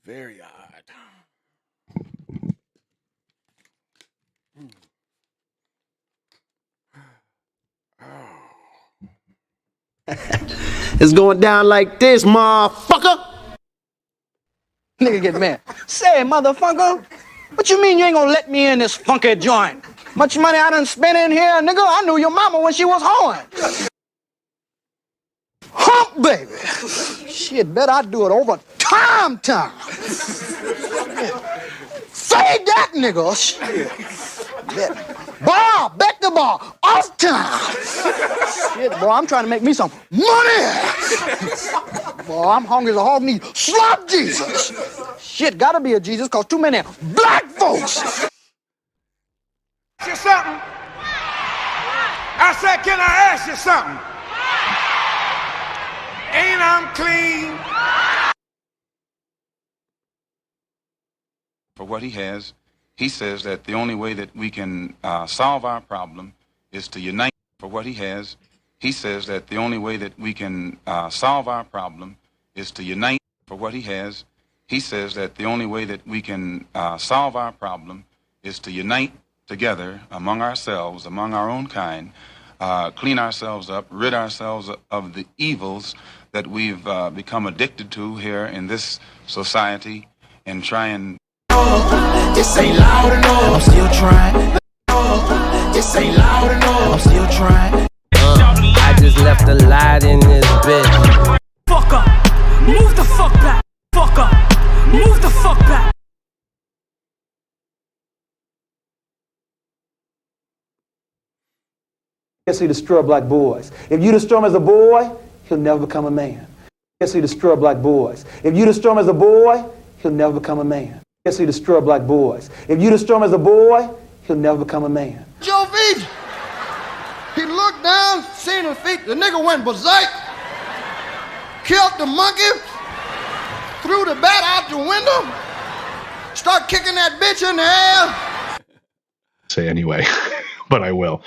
Very odd. It's going down like this, motherfucker. Nigga get mad. Say, motherfucker, what you mean you ain't gonna let me in this funky joint? Much money I done spent in here, nigga. I knew your mama when she was horn. Hump, baby. Shit, bet I do it over time. Fade that, nigga. Shit. Bet the bar, off time. Shit, boy, I'm trying to make me some money. Boy, I'm hungry as a hog need slop Jesus. Shit, gotta be a Jesus, cause too many black folks. Ask you something? I said, can I ask you something? Ain't I'm clean? For what he has, he says that the only way that we can solve our problem is to unite. For what he has, he says that the only way that we can solve our problem is to unite. For what he has, he says that the only way that we can solve our problem is to unite together among ourselves, among our own kind, clean ourselves up, rid ourselves of the evils that we've become addicted to here in this society, and try and... This ain't loud enough. I'm still trying. This ain't loud enough. I'm still trying. I just left a light in this bitch. Fuck up. Move the fuck back. Fuck up. Move the fuck back. Yes, he destroy black boys. If you destroy him as a boy, he'll never become a man. Yes, he destroy black boys. If you destroy him as a boy, he'll never become a man. Yes, he destroy black boys. If you destroy him as a boy, he'll never become a man. Your feet. He looked down, seen his feet. The nigga went berserk, killed the monkey, threw the bat out the window, start kicking that bitch in the air. Say anyway. But I will.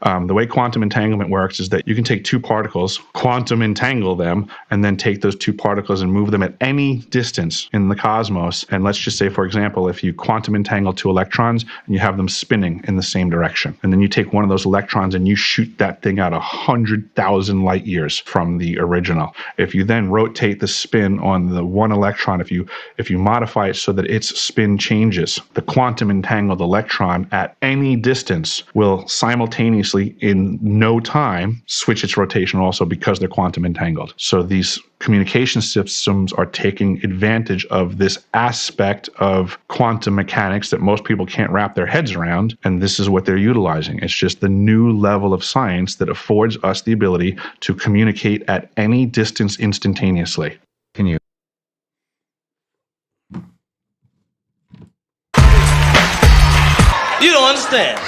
The way quantum entanglement works is that you can take two particles, quantum entangle them, and then take those two particles and move them at any distance in the cosmos. And let's just say, for example, if you quantum entangle two electrons and you have them spinning in the same direction, and then you take one of those electrons and you shoot that thing out 100,000 light years from the original. If you then rotate the spin on the one electron, if you modify it so that its spin changes, the quantum entangled electron at any distance will simultaneously, in no time, switch its rotation also because they're quantum entangled. So these communication systems are taking advantage of this aspect of quantum mechanics that most people can't wrap their heads around, and this is what they're utilizing. It's just the new level of science that affords us the ability to communicate at any distance instantaneously. Can you? You don't understand.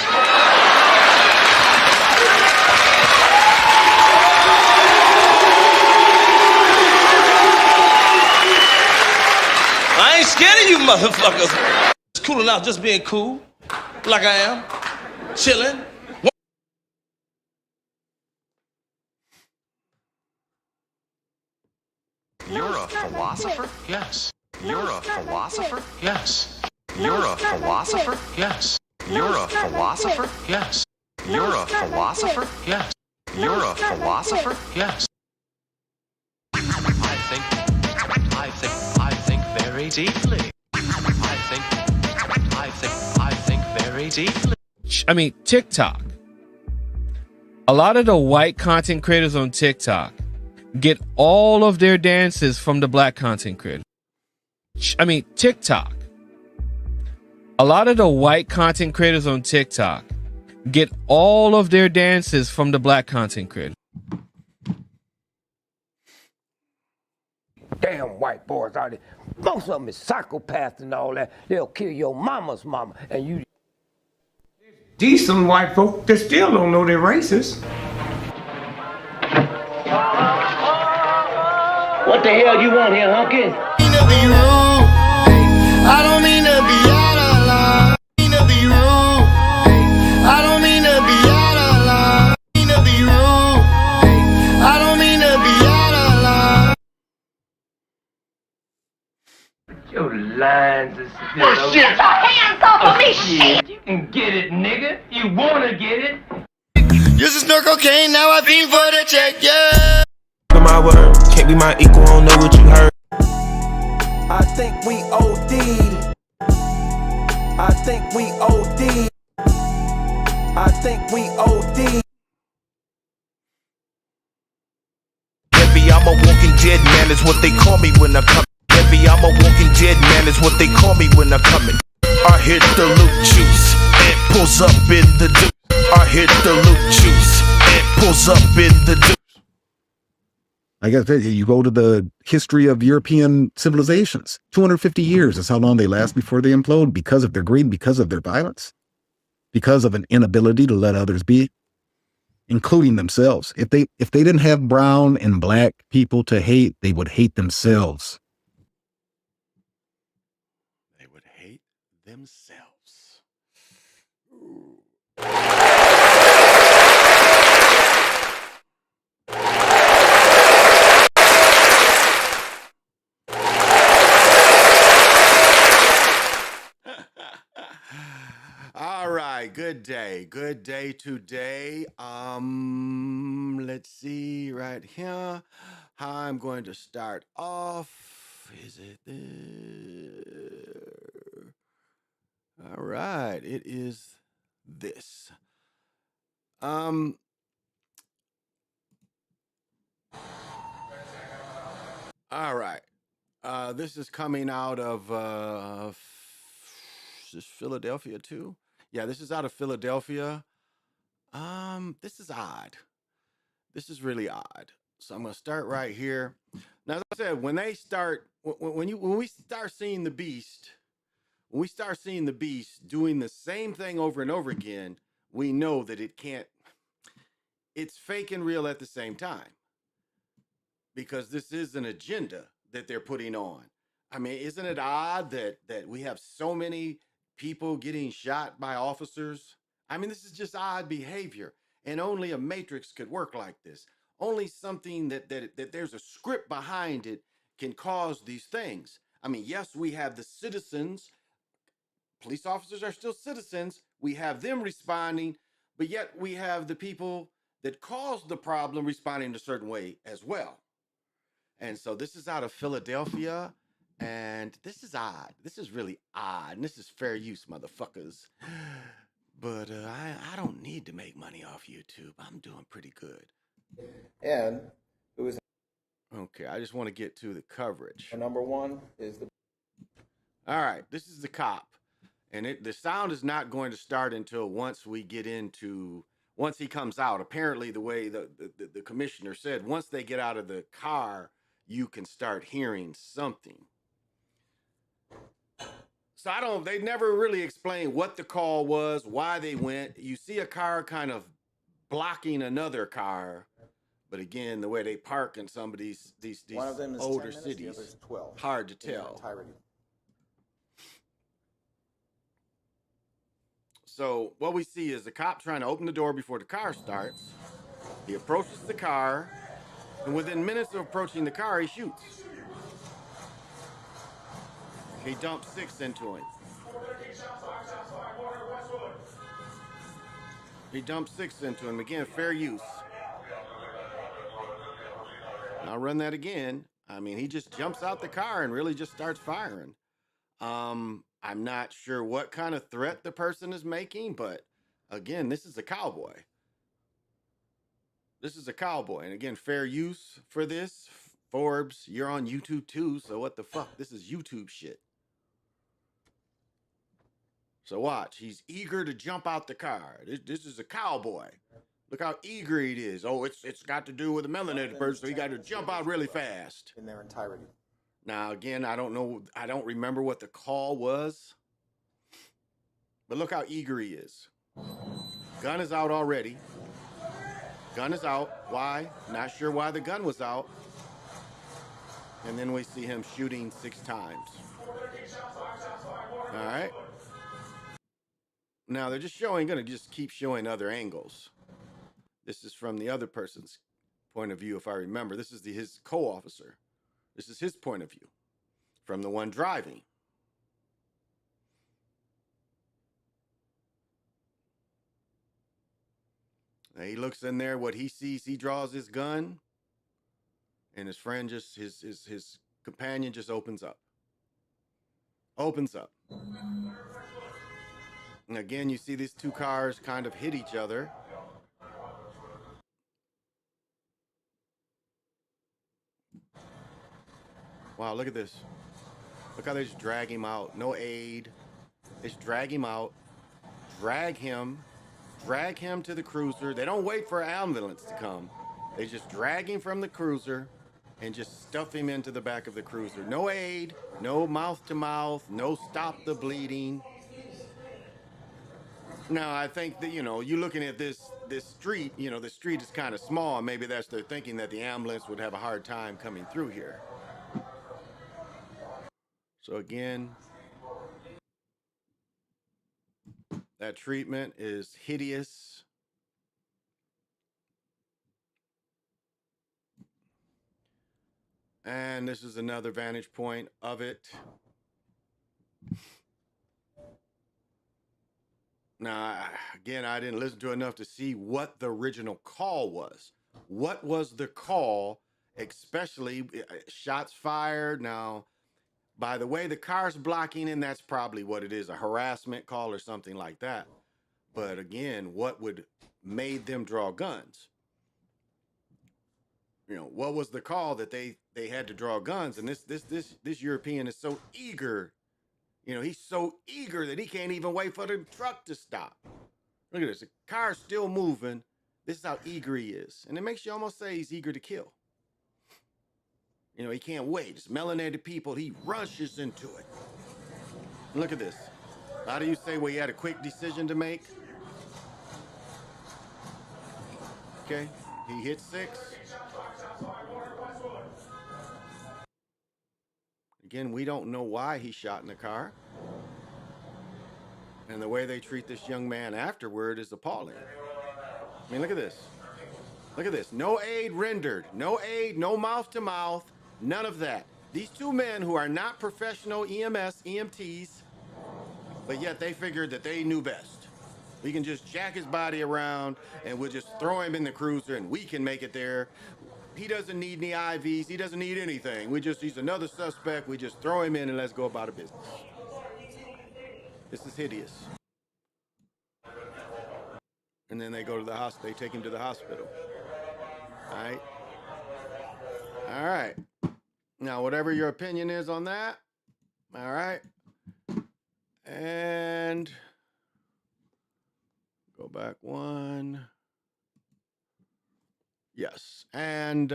I ain't scared of you motherfuckers. It's cool enough just being cool, like I am, chilling. You're a philosopher? Yes. You're a philosopher? Yes. You're a philosopher? Yes. You're a philosopher? Yes. You're a philosopher? Yes. You're a philosopher? Yes. I think very deeply. I think very deeply. I mean, TikTok. A lot of the white content creators on TikTok get all of their dances from the black content creators. I mean, TikTok. A lot of the white content creators on TikTok get all of their dances from the black content creators. Damn white boys out there. Most of them is psychopaths and all that. They'll kill your mama's mama. And you... Decent white folk that still don't know they're racist. What the hell you want here, hunky? I don't mean to be out of line. I mean to be rude. I don't mean to be out of line. I mean to be rude. I don't mean to be out of line. Your lines. Get your hands off of me, shit! You can get it, nigga. You wanna get it. Use a snort cocaine, now I fiend for the check, yeah. My word, can't be my equal, don't know what you heard. I think we OD'd. I think we OD'd. I think we OD'd. Baby, I'm a walking dead man, is what they call me when I come. Baby, I'm a walking dead man, is what they call me when I coming. I hit the loot juice, and pulls up in the deuce. I hit the loot juice, and pulls up in the deuce. Like I said, you go to the history of European civilizations. 250 years is how long they last before they implode because of their greed, because of their violence, because of an inability to let others be, including themselves. If they didn't have brown and black people to hate, they would hate themselves. They would hate themselves. Ooh. All right, good day today. Let's see right here how I'm going to start off. Is it there? All right, it is this. All right. This is coming out of is this Philadelphia too? Yeah, this is out of Philadelphia. This is odd. This is really odd. So I'm gonna start right here. Now, as I said, when we start seeing the beast, when we start seeing the beast doing the same thing over and over again, we know that it's fake and real at the same time. Because this is an agenda that they're putting on. I mean, isn't it odd that we have so many people getting shot by officers? I mean, this is just odd behavior, and only a matrix could work like this. Only something that there's a script behind it can cause these things. I mean, yes, we have the citizens. Police officers are still citizens. We have them responding, but yet we have the people that caused the problem responding a certain way as well. And so this is out of Philadelphia, and this is odd. This is really odd, and this is fair use, motherfuckers. But I don't need to make money off YouTube. I'm doing pretty good. And it was okay. I just want to get to the coverage. Number one is the. All right, this is the cop, and the sound is not going to start until once he comes out. Apparently, the way the commissioner said, once they get out of the car, you can start hearing something. So they never really explained what the call was, why they went. You see a car kind of blocking another car, but again, the way they park in some of these older cities, hard to tell. So what we see is the cop trying to open the door before the car starts. He approaches the car, and within minutes of approaching the car, he shoots. He dumped 6 into him. He dumped 6 into him. Again, fair use. I'll run that again. I mean, he just jumps out the car and really just starts firing. I'm not sure what kind of threat the person is making, but again, this is a cowboy. This is a cowboy. And again, fair use for this. Forbes, you're on YouTube too, so what the fuck? This is YouTube shit. So watch, he's eager to jump out the car. This is a cowboy. Look how eager he is. Oh, it's got to do with a melanated person, so he got to jump out really fast. In their entirety. Now, again, I don't remember what the call was. But look how eager he is. Gun is out already. Gun is out. Why? Not sure why the gun was out. And then we see him shooting 6 times. All right. Now they're just gonna keep showing other angles. This is from the other person's point of view, if I remember. This is his co-officer. This is his point of view from the one driving. He looks in there, what he sees, he draws his gun, and his friend just, his companion just opens up. Opens up. And again, you see these two cars kind of hit each other. Wow, look at this. Look how they just drag him out. No aid. They just drag him out. Drag him to the cruiser. They don't wait for an ambulance to come. They just drag him from the cruiser and just stuff him into the back of the cruiser. No aid, no mouth to mouth, no stop the bleeding. Now, I think that, you know, you're looking at this street, you know, the street is kind of small, and maybe that's their thinking, that the ambulance would have a hard time coming through here. So again, that treatment is hideous. And this is another vantage point of it. Now, again, I didn't listen to enough to see what the original call was. What was the call, especially shots fired? Now, by the way the car's blocking in, that's probably what it is, a harassment call or something like that. But again, what would made them draw guns? You know, what was the call that they had to draw guns? And this European is so eager. You know, he's so eager that he can't even wait for the truck to stop. Look at this. The car's still moving. This is how eager he is. And it makes you almost say he's eager to kill. You know, he can't wait. It's melanated people. He rushes into it. Look at this. How do you say, well, he had a quick decision to make? Okay. He hit 6. Again, we don't know why he shot in the car. And the way they treat this young man afterward is appalling. I mean, look at this. Look at this. No aid rendered. No aid, no mouth to mouth. None of that. These two men who are not professional EMS, EMTs, but yet they figured that they knew best. We can just jack his body around and we'll just throw him in the cruiser and we can make it there. He doesn't need any IVs. He doesn't need anything. He's another suspect. We just throw him in and let's go about our business. This is hideous. And then they go to the hospital. They take him to the hospital. All right. All right. Now, whatever your opinion is on that. All right. And go back one. Yes. And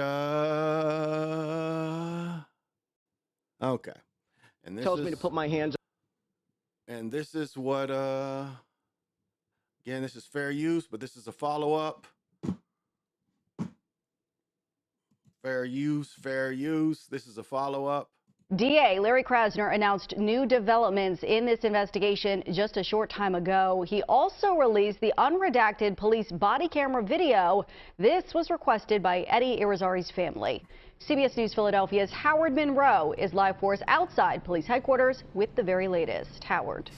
okay. And this tells me to put my hands up. And this is what again, this is fair use, but this is a follow-up. Fair use, fair use. This is a follow-up. DA Larry Krasner announced new developments in this investigation just a short time ago. He also released the unredacted police body camera video. This was requested by Eddie Irizarry's family. CBS News Philadelphia's Howard Monroe is live for us outside police headquarters with the very latest. Howard.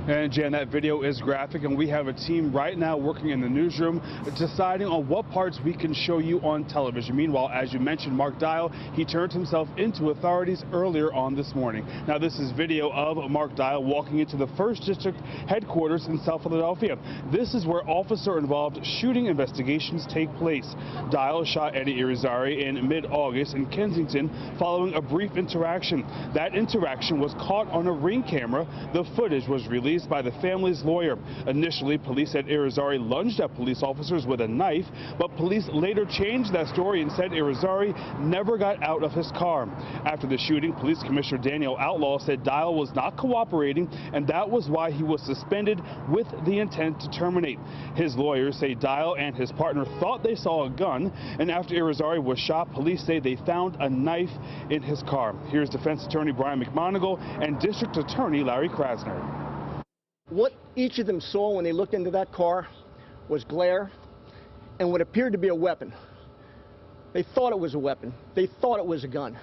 And Jan, that video is graphic, and we have a team right now working in the newsroom deciding on what parts we can show you on television. Meanwhile, as you mentioned, Mark Dial, he turned himself into authorities earlier on this morning. Now, this is video of Mark Dial walking into the 1st District headquarters in South Philadelphia. This is where officer-involved shooting investigations take place. Dial shot Eddie Irizarry in mid-August in Kensington following a brief interaction. That interaction was caught on a Ring camera. The footage was released by the family's lawyer. Initially, police said Irizarry lunged at police officers with a knife, but police later changed that story and said Irizarry never got out of his car. After the shooting, Police Commissioner Daniel Outlaw said Dial was not cooperating, and that was why he was suspended with the intent to terminate. His lawyers say Dial and his partner thought they saw a gun, and after Irizarry was shot, police say they found a knife in his car. Here's Defense Attorney Brian McMonigal and District Attorney Larry Krasner. What each of them saw when they looked into that car was glare and what appeared to be a weapon. They thought it was a weapon. They thought it was a gun.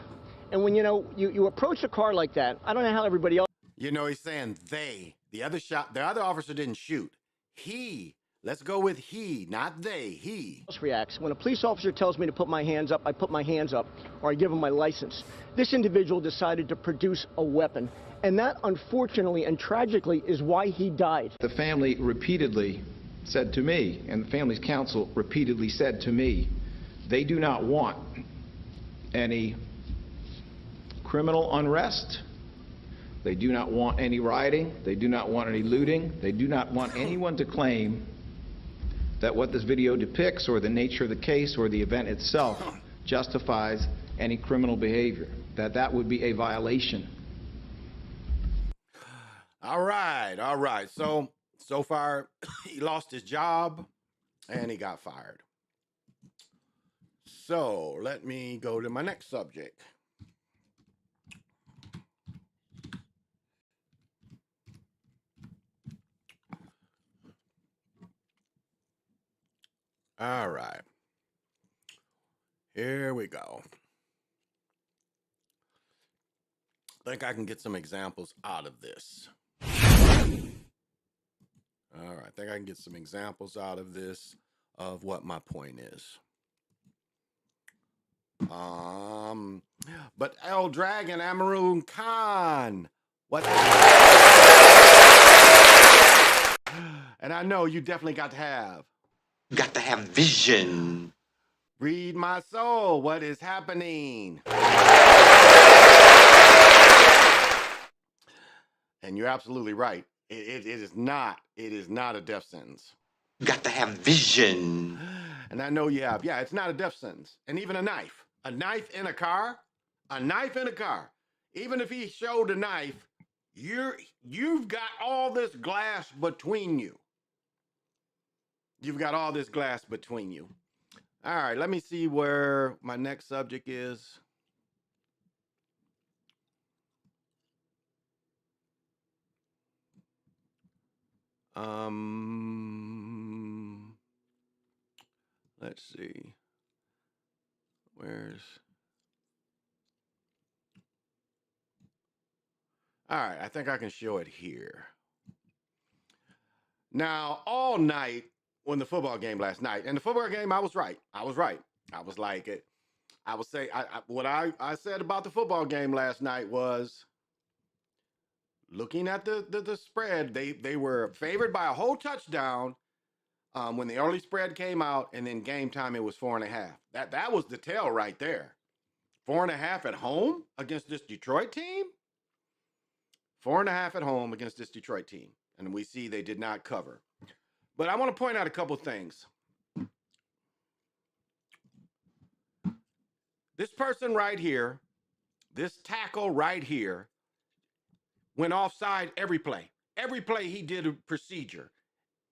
And when, you approach a car like that, I don't know how everybody else... You know, he's saying they. The other officer didn't shoot. He Let's go with he, not they, he. Reacts. When a police officer tells me to put my hands up, I put my hands up, or I give him my license. This individual decided to produce a weapon, and that, unfortunately and tragically, is why he died. The family repeatedly said to me, and the family's counsel repeatedly said to me, they do not want any criminal unrest. They do not want any rioting. They do not want any looting. They do not want anyone to claim that what this video depicts or the nature of the case or the event itself justifies any criminal behavior, that would be a violation. All right. So far, he lost his job and he got fired. So let me go to my next subject. All right. Here we go. I think I can get some examples out of this. All right. I think I can get some examples out of this of what my point is. But El Dragon Amaroon Khan, what? And I know you definitely got to have vision. Read my soul. What is happening? And you're absolutely right. It is not a death sentence. You got to have vision. And I know you have. Yeah, it's not a death sentence. And even a knife in a car, even if he showed a knife, you've got all this glass between you. You've got all this glass between you. All right, let me see where my next subject is. Let's see. All right, I think I can show it here. Now, all night when the football game last night, and the football game, I was right. I was like it. I would say what I said about the football game last night was, looking at the spread, they were favored by a whole touchdown when the early spread came out, and then game time it was 4.5. That was the tell right there. 4.5 at home against this Detroit team. 4.5 at home against this Detroit team, and we see they did not cover. But I want to point out a couple things. This person right here, this tackle right here, went offside every play. Every play he did a procedure.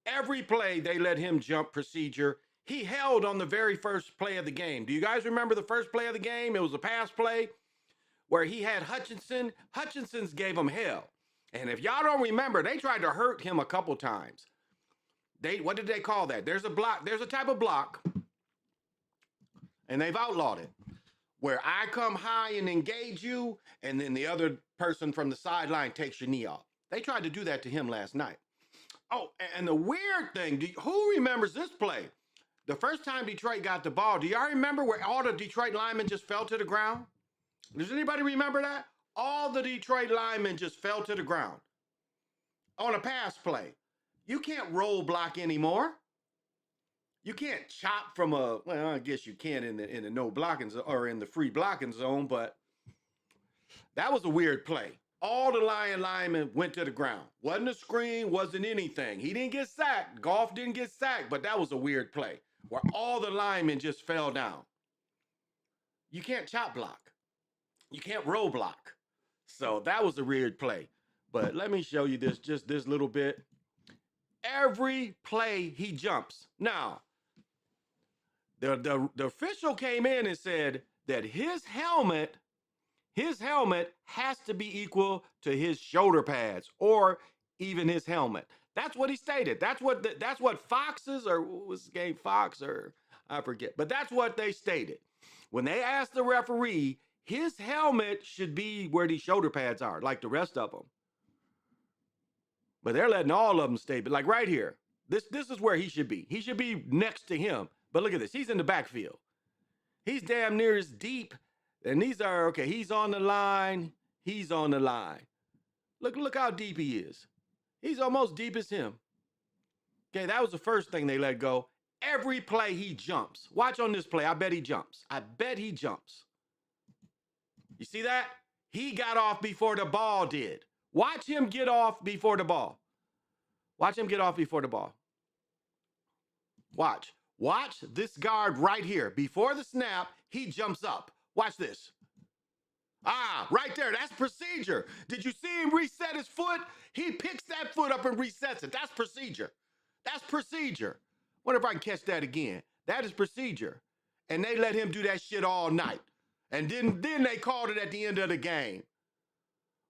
Every play they let him jump procedure. He held on the very first play of the game. Do you guys remember the first play of the game? It was a pass play where he had Hutchinson. Hutchinson's gave him hell. And if y'all don't remember, they tried to hurt him a couple times. What did they call that? There's a block. There's a type of block, and they've outlawed it, where I come high and engage you, and then the other person from the sideline takes your knee off. They tried to do that to him last night. Oh, and the weird thing, who remembers this play? The first time Detroit got the ball, do y'all remember where all the Detroit linemen just fell to the ground? Does anybody remember that? All the Detroit linemen just fell to the ground on a pass play. You can't roll block anymore. You can't chop from well, I guess you can in the no blocking zone or in the free blocking zone, but that was a weird play. All the linemen went to the ground. Wasn't a screen, wasn't anything. He didn't get sacked. Goff didn't get sacked, but that was a weird play where all the linemen just fell down. You can't chop block. You can't roll block. So that was a weird play. But let me show you this, just this little bit. Every play he jumps. Now, the official came in and said that his helmet has to be equal to his shoulder pads or even his helmet. That's what he stated. That's what Fox's, or what was the game, Fox, or I forget. But that's what they stated. When they asked the referee, his helmet should be where these shoulder pads are, like the rest of them. But they're letting all of them stay. But like right here, This is where he should be. He should be next to him. But look at this. He's in the backfield. He's damn near as deep. And these are, okay, he's on the line. He's on the line. Look how deep he is. He's almost deep as him. Okay, that was the first thing they let go. Every play he jumps. Watch on this play. I bet he jumps. I bet he jumps. You see that? He got off before the ball did. Watch him get off before the ball. Watch him get off before the ball. Watch. Watch this guard right here. Before the snap, he jumps up. Watch this. Ah, right there. That's procedure. Did you see him reset his foot? He picks that foot up and resets it. That's procedure. That's procedure. Wonder if I can catch that again. That is procedure. And they let him do that shit all night. And then they called it at the end of the game.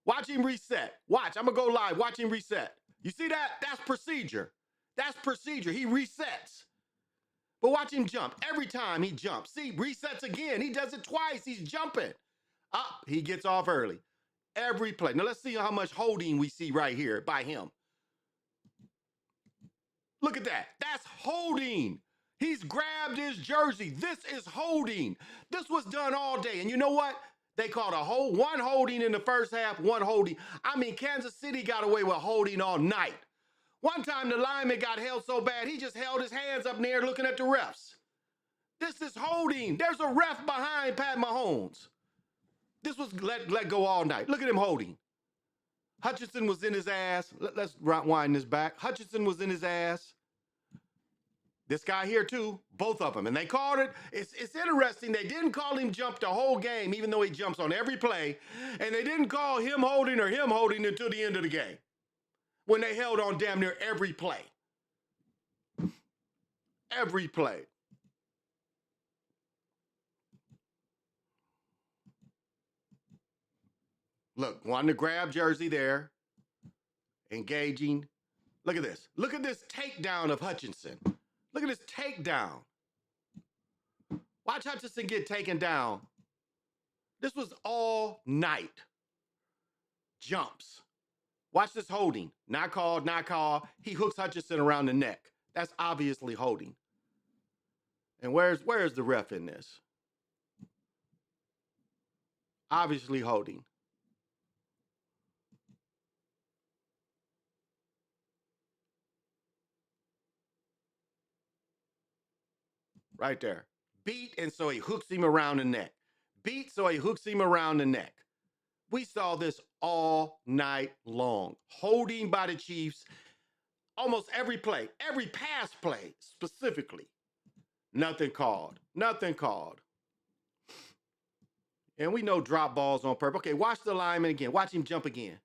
Watch him reset. Watch. I'm going to go live. Watch him reset. You see that? That's procedure. That's procedure. He resets. But watch him jump. Every time he jumps. See, resets again. He does it twice. He's jumping. Up. He gets off early. Every play. Now, let's see how much holding we see right here by him. Look at that. That's holding. He's grabbed his jersey. This is holding. This was done all day. And you know what? They called one holding in the first half, one holding. I mean, Kansas City got away with holding all night. One time the lineman got held so bad, he just held his hands up in the air looking at the refs. This is holding. There's a ref behind Pat Mahomes. This was let go all night. Look at him holding. Hutchinson was in his ass. Let's rewind this back. Hutchinson was in his ass. This guy here too, both of them. And they called it, it's interesting, they didn't call him jump the whole game, even though he jumps on every play. And they didn't call him holding until the end of the game, when they held on damn near every play. Every play. Look, wanting to grab jersey there. Engaging. Look at this. Look at this takedown of Hutchinson. Look at this takedown. Watch Hutchinson get taken down. This was all night. Jumps. Watch this holding. Not called, not called. He hooks Hutchinson around the neck. That's obviously holding. And where's the ref in this? Obviously holding. Right there. Beat, and so he hooks him around the neck. Beat, so he hooks him around the neck. We saw this all night long. Holding by the Chiefs. Almost every play, every pass play specifically. Nothing called. Nothing called. And we know drop balls on purpose. Okay, watch the lineman again. Watch him jump again.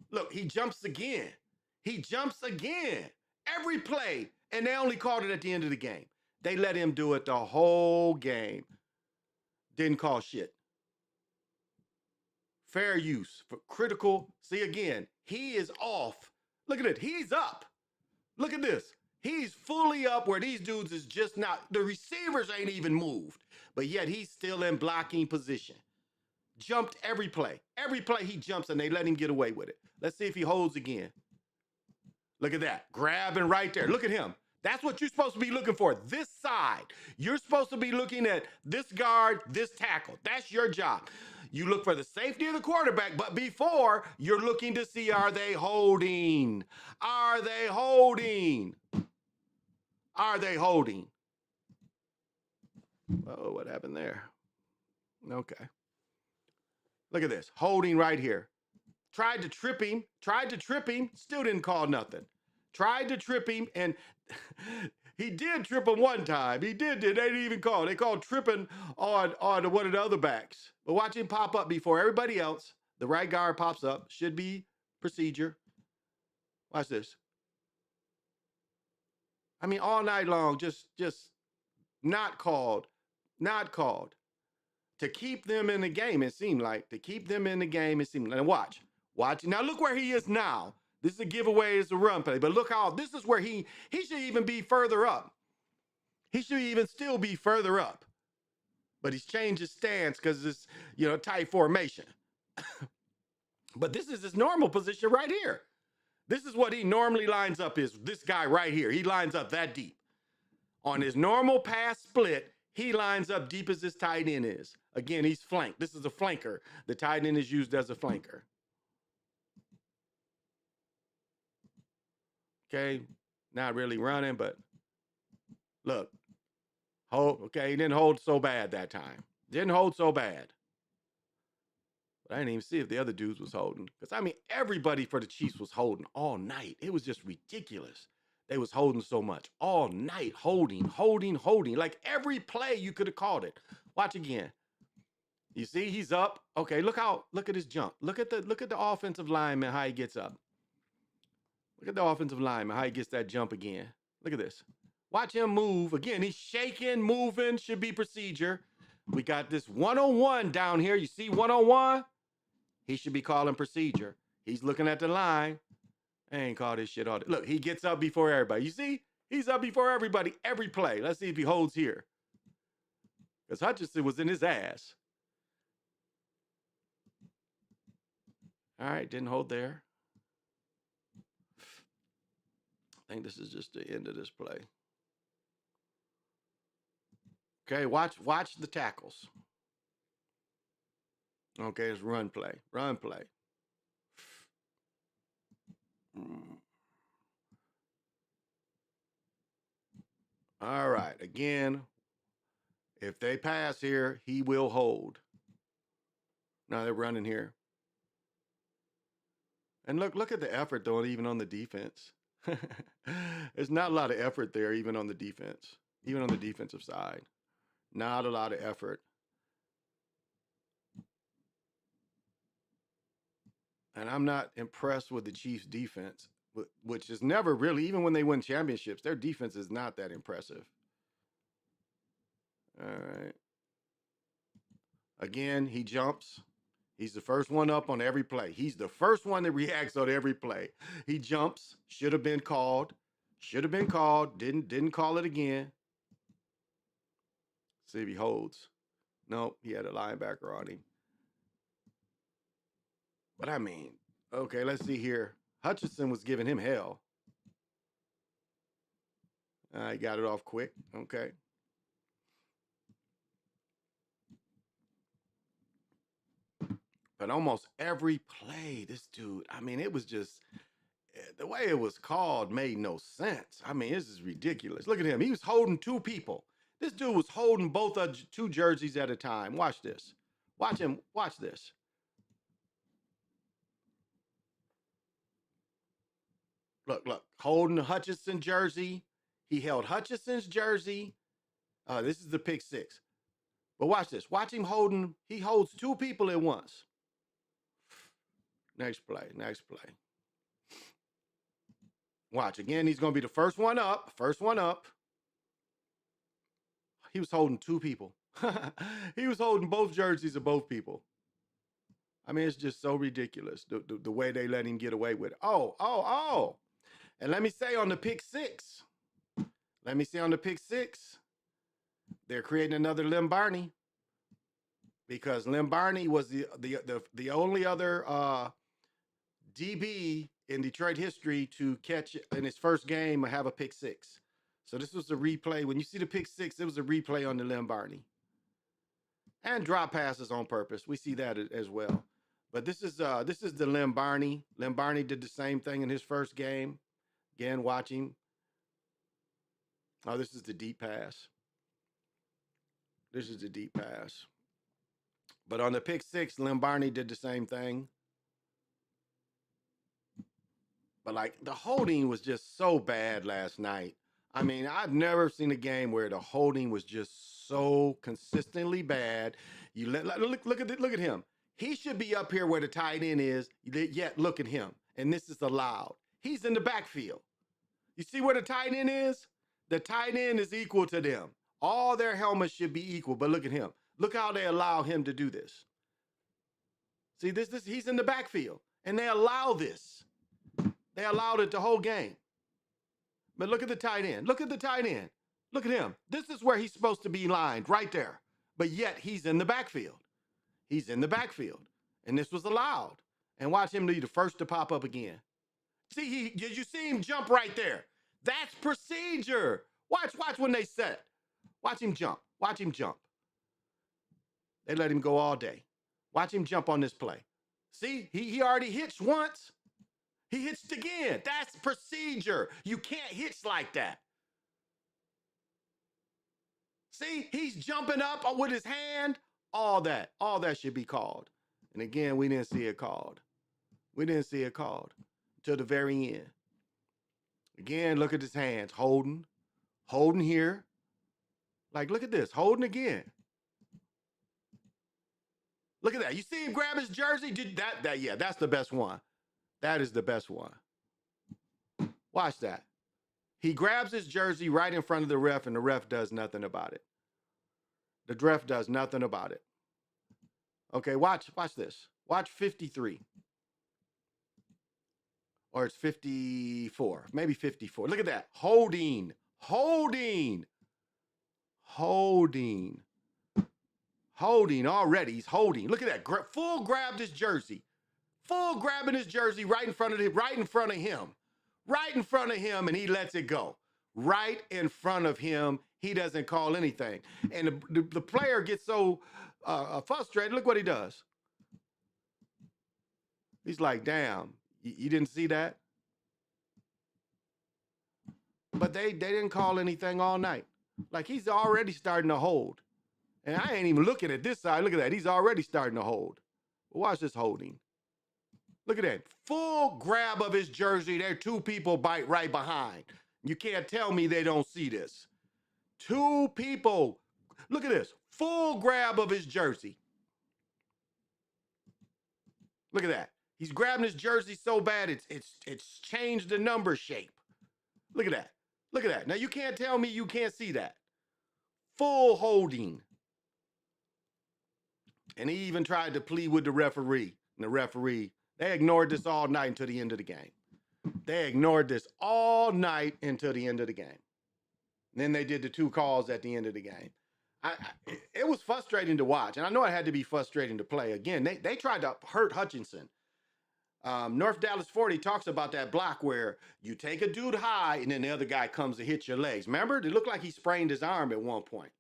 Look, he jumps again. He jumps again. Every play. And they only called it at the end of the game. They let him do it the whole game. Didn't call shit. Fair use. For critical. See, again, he is off. Look at it. He's up. Look at this. He's fully up where these dudes is just not. The receivers ain't even moved. But yet he's still in blocking position. Jumped every play. Every play he jumps and they let him get away with it. Let's see if he holds again. Look at that. Grabbing right there. Look at him. That's what you're supposed to be looking for. This side. You're supposed to be looking at this guard, this tackle. That's your job. You look for the safety of the quarterback, but before, you're looking to see, are they holding? Are they holding? Are they holding? Oh, what happened there? Okay. Look at this. Holding right here. Tried to trip him. Still didn't call nothing. Tried to trip him, and he did trip him one time. He did. They didn't even call. They called tripping on one of the other backs. But watch him pop up before everybody else. The right guard pops up. Should be procedure. Watch this. I mean, all night long, just not called. Not called. To keep them in the game, it seemed like. To keep them in the game, it seemed like. And watch. Now look where he is now. This is a giveaway, it's a run play. But look how, this is where he should even be further up. He should even still be further up. But he's changed his stance because it's, tight formation. But this is his normal position right here. This is what he normally lines up, is this guy right here. He lines up that deep. On his normal pass split, he lines up deep as this tight end is. Again, he's flanked. This is a flanker. The tight end is used as a flanker. Okay, not really running, but look. Hold, okay, he didn't hold so bad that time. Didn't hold so bad. But I didn't even see if the other dudes was holding. Because, I mean, everybody for the Chiefs was holding all night. It was just ridiculous. They was holding so much. All night, holding. Like every play you could have called it. Watch again. You see, he's up. Okay, look at his jump. Look at the offensive lineman, how he gets up. Look at the offensive lineman, how he gets that jump again. Look at this. Watch him move. Again, he's shaking, moving, should be procedure. We got this 101 down here. You see 101? He should be calling procedure. He's looking at the line. I ain't called this shit all day. Look, he gets up before everybody. You see? He's up before everybody every play. Let's see if he holds here. Because Hutchinson was in his ass. All right, didn't hold there. I think this is just the end of this play. Okay, watch the tackles. Okay, it's run play. All right, again, if they pass here, he will hold. Now they're running here. And look at the effort, though, even on the defense. There's not a lot of effort there, even on the defense. Even on the defensive side. Not a lot of effort. And I'm not impressed with the Chiefs' defense, which is never really, even when they win championships, their defense is not that impressive. All right. Again, he jumps. He's the first one up on every play. He's the first one that reacts on every play. He jumps. Should have been called. Didn't call it again. See if he holds. Nope, he had a linebacker on him. But I mean, okay, let's see here. Hutchinson was giving him hell. He got it off quick. Okay. But almost every play, this dude, I mean, it was just, the way it was called made no sense. I mean, this is ridiculous. Look at him. He was holding two people. This dude was holding both two jerseys at a time. Watch this. Watch him. Watch this. Look. Holding the Hutchinson jersey. He held Hutchinson's jersey. This is the pick six. But watch this. Watch him holding. He holds two people at once. Next play. Watch. Again, he's going to be the first one up. He was holding two people. He was holding both jerseys of both people. I mean, it's just so ridiculous, the way they let him get away with it. Oh. And let me say on the pick six, they're creating another Lim Barney, because Lim Barney was the only other DB in Detroit history to catch in his first game or have a pick six. So this was a replay. When you see the pick six, it was a replay on the Lim Barney. And drop passes on purpose. We see that as well. But this is the Lim Barney. Lim Barney did the same thing in his first game. Again, watch him. Oh, this is the deep pass. But on the pick six, Lim Barney did the same thing. But like, the holding was just so bad last night. I mean, I've never seen a game where the holding was just so consistently bad. Look at him. He should be up here where the tight end is, yet look at him. And this is allowed. He's in the backfield. You see where the tight end is? The tight end is equal to them. All their helmets should be equal, but look at him. Look how they allow him to do this. See, this he's in the backfield, and they allow this. They allowed it the whole game. But look at the tight end. Look at him. This is where he's supposed to be lined, right there. But yet he's in the backfield. And this was allowed. And watch him be the first to pop up again. See, did you see him jump right there? That's procedure. Watch when they set. Watch him jump. Watch him jump. They let him go all day. Watch him jump on this play. See, he already hitched once. He hitched again. That's procedure. You can't hitch like that. See, he's jumping up with his hand. All that should be called. And again, we didn't see it called. We didn't see it called till the very end. Again, look at his hands. Holding here. Like, look at this. Holding again. Look at that. You see him grab his jersey? Yeah, that's the best one. That is the best one. Watch that. He grabs his jersey right in front of the ref, and the ref does nothing about it. The ref does nothing about it. Okay, watch this. Watch 53. Or it's 54. Maybe 54. Look at that. Holding already. He's holding. Look at that. Full grabbed his jersey. Full grabbing his jersey right in front of him. Right in front of him, and he lets it go. Right in front of him. He doesn't call anything. And the player gets so frustrated. Look what he does. He's like, damn, you didn't see that? But they didn't call anything all night. Like, he's already starting to hold. And I ain't even looking at this side. Look at that. He's already starting to hold. Watch this holding. Look at that. Full grab of his jersey. There are two people right behind. You can't tell me they don't see this. Two people. Look at this. Full grab of his jersey. Look at that. He's grabbing his jersey so bad it's changed the number shape. Look at that. Look at that. Now you can't tell me you can't see that. Full holding. And he even tried to plead with the referee. And the referee, they ignored this all night until the end of the game. They ignored this all night until the end of the game. And then they did the two calls at the end of the game. It was frustrating to watch. And I know it had to be frustrating to play. Again, they tried to hurt Hutchinson. North Dallas 40 talks about that block where you take a dude high and then the other guy comes to hit your legs. Remember? It looked like he sprained his arm at one point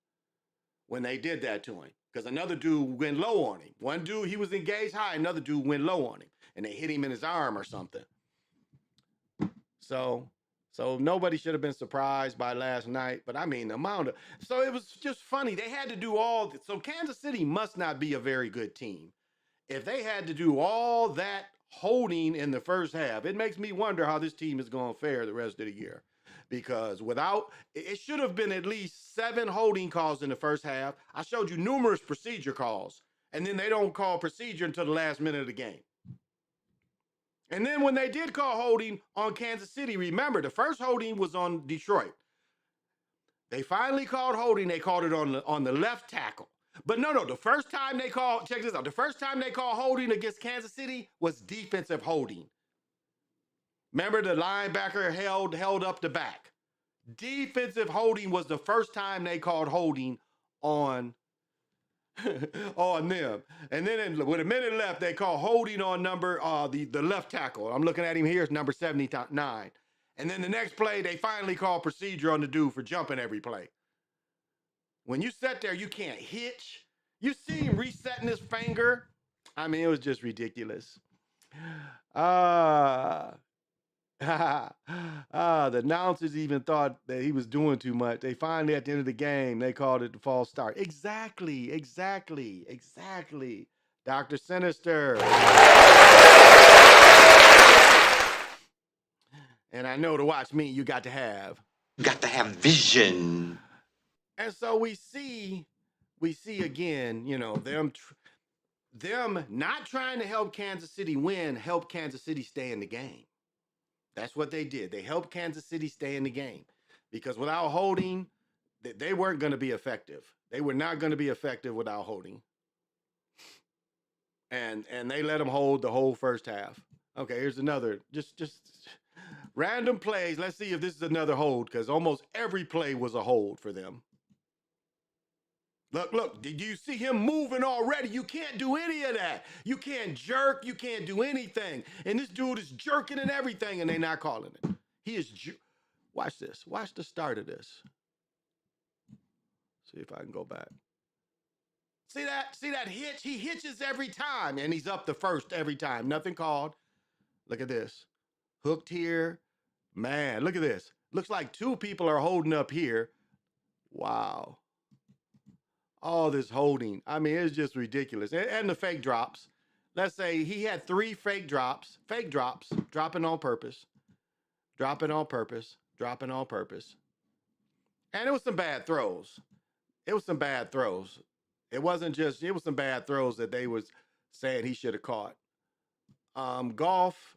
when they did that to him. Because another dude went low on him. One dude, he was engaged high. Another dude went low on him. And they hit him in his arm or something. So nobody should have been surprised by last night. But I mean, the amount of... So it was just funny. They had to do all... So Kansas City must not be a very good team. If they had to do all that holding in the first half, it makes me wonder how this team is going to fare the rest of the year. Because it should have been at least 7 holding calls in the first half. I showed you numerous procedure calls, and then they don't call procedure until the last minute of the game. And then when they did call holding on Kansas City, remember, the first holding was on Detroit. They finally called holding. They called it on the left tackle. But no, the first time they called, check this out, the first time they called holding against Kansas City was defensive holding. Remember, the linebacker held up the back. Defensive holding was the first time they called holding on them. And then with a minute left, they called holding on the left tackle. I'm looking at him here. It's number 79. And then the next play, they finally called procedure on the dude for jumping every play. When you sit there, you can't hitch. You see him resetting his finger. I mean, it was just ridiculous. The announcers even thought that he was doing too much. They finally, at the end of the game, they called it the false start. Exactly. Dr. Sinister. And I know to watch me, you got to have vision. And so we see again, them not trying to help Kansas City win, help Kansas City stay in the game. That's what they did. They helped Kansas City stay in the game because without holding, they weren't going to be effective. They were not going to be effective without holding. And they let them hold the whole first half. Okay, here's another, just random plays. Let's see if this is another hold because almost every play was a hold for them. Look, did you see him moving already? You can't do any of that. You can't jerk. You can't do anything. And this dude is jerking and everything, and they're not calling it. He is, watch this. Watch the start of this. See if I can go back. See that? See that hitch? He hitches every time, and he's up the first every time. Nothing called. Look at this. Hooked here. Man, look at this. Looks like two people are holding up here. Wow. All this holding. I mean, it's just ridiculous. And the fake drops. Let's say he had 3 fake drops, dropping on purpose, dropping on purpose, dropping on purpose. And it was some bad throws. It was some bad throws. It wasn't just, it was some bad throws that they was saying he should have caught. Golf,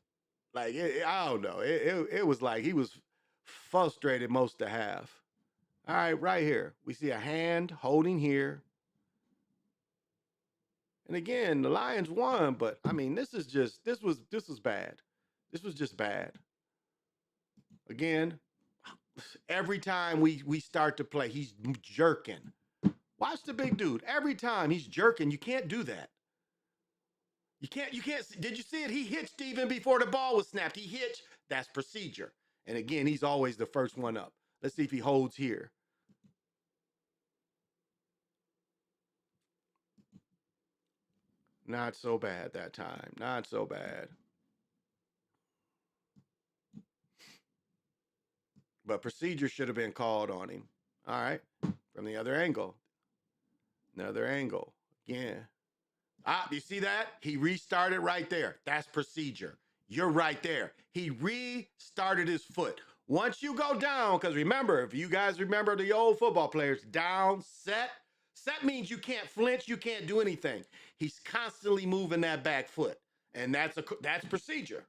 like, I don't know. It was like he was frustrated most of the half. All right, right here. We see a hand holding here. And again, the Lions won, but I mean, this was bad. This was just bad. Again, every time we start to play, he's jerking. Watch the big dude. Every time he's jerking, you can't do that. You can't, did you see it? He hitched even before the ball was snapped. He hitched, that's procedure. And again, he's always the first one up. Let's see if he holds here. Not so bad that time. Not so bad. But procedure should have been called on him. All right. From the other angle. Another angle. Again. Ah, you see that? He restarted right there. That's procedure. You're right there. He restarted his foot. Once you go down, because remember, if you guys remember the old football players, down, set. Set means you can't flinch, you can't do anything. He's constantly moving that back foot. And that's procedure.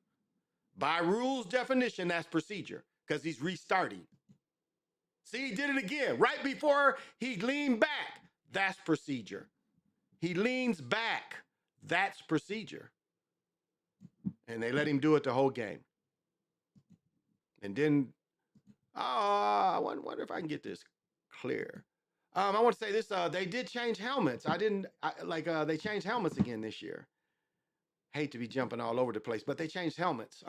By rules definition, that's procedure. Because he's restarting. See, he did it again. Right before he leaned back. That's procedure. He leans back. That's procedure. And they let him do it the whole game. And then, I wonder if I can get this clear. I want to say this, they did change helmets. They changed helmets again this year. Hate to be jumping all over the place, but they changed helmets.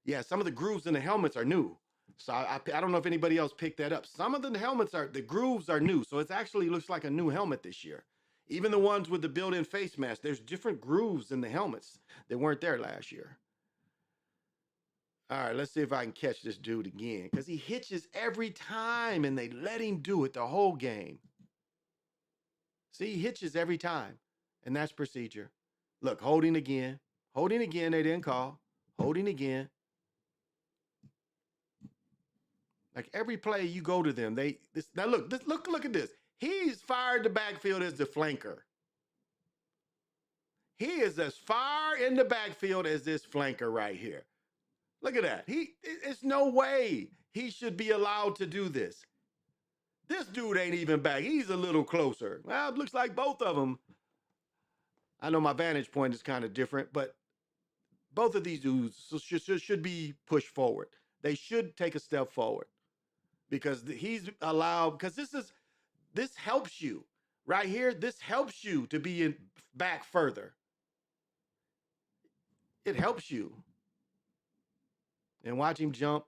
Yeah, some of the grooves in the helmets are new. So I don't know if anybody else picked that up. Some of the helmets the grooves are new. So it actually looks like a new helmet this year. Even the ones with the built-in face mask, there's different grooves in the helmets that weren't there last year. All right, let's see if I can catch this dude again. Because he hitches every time, and they let him do it the whole game. See, he hitches every time. And that's procedure. Look, holding again. Holding again, they didn't call. Holding again. Like every play you go to them, look at this. He's fired the backfield as the flanker. He is as far in the backfield as this flanker right here. Look at that. It's no way he should be allowed to do this. This dude ain't even back. He's a little closer. Well, it looks like both of them. I know my vantage point is kind of different, but both of these dudes should be pushed forward. They should take a step forward because he's allowed, because this helps you right here. This helps you to be back further. It helps you. And watch him jump.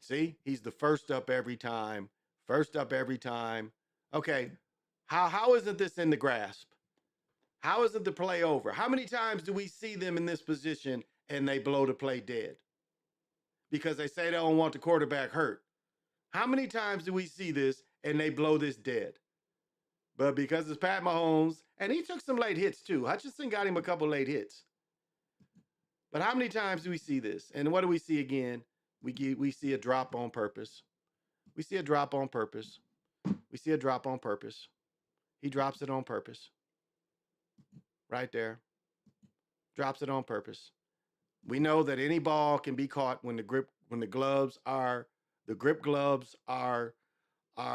See, he's the first up every time. First up every time. Okay, how isn't this in the grasp? How isn't the play over? How many times do we see them in this position and they blow the play dead? Because they say they don't want the quarterback hurt. How many times do we see this and they blow this dead? But because it's Pat Mahomes, and he took some late hits too. Hutchinson got him a couple late hits. But how many times do we see this? And what do we see again? We see a drop on purpose. We see a drop on purpose. We see a drop on purpose. He drops it on purpose. Right there. Drops it on purpose. We know that any ball can be caught when the grip gloves are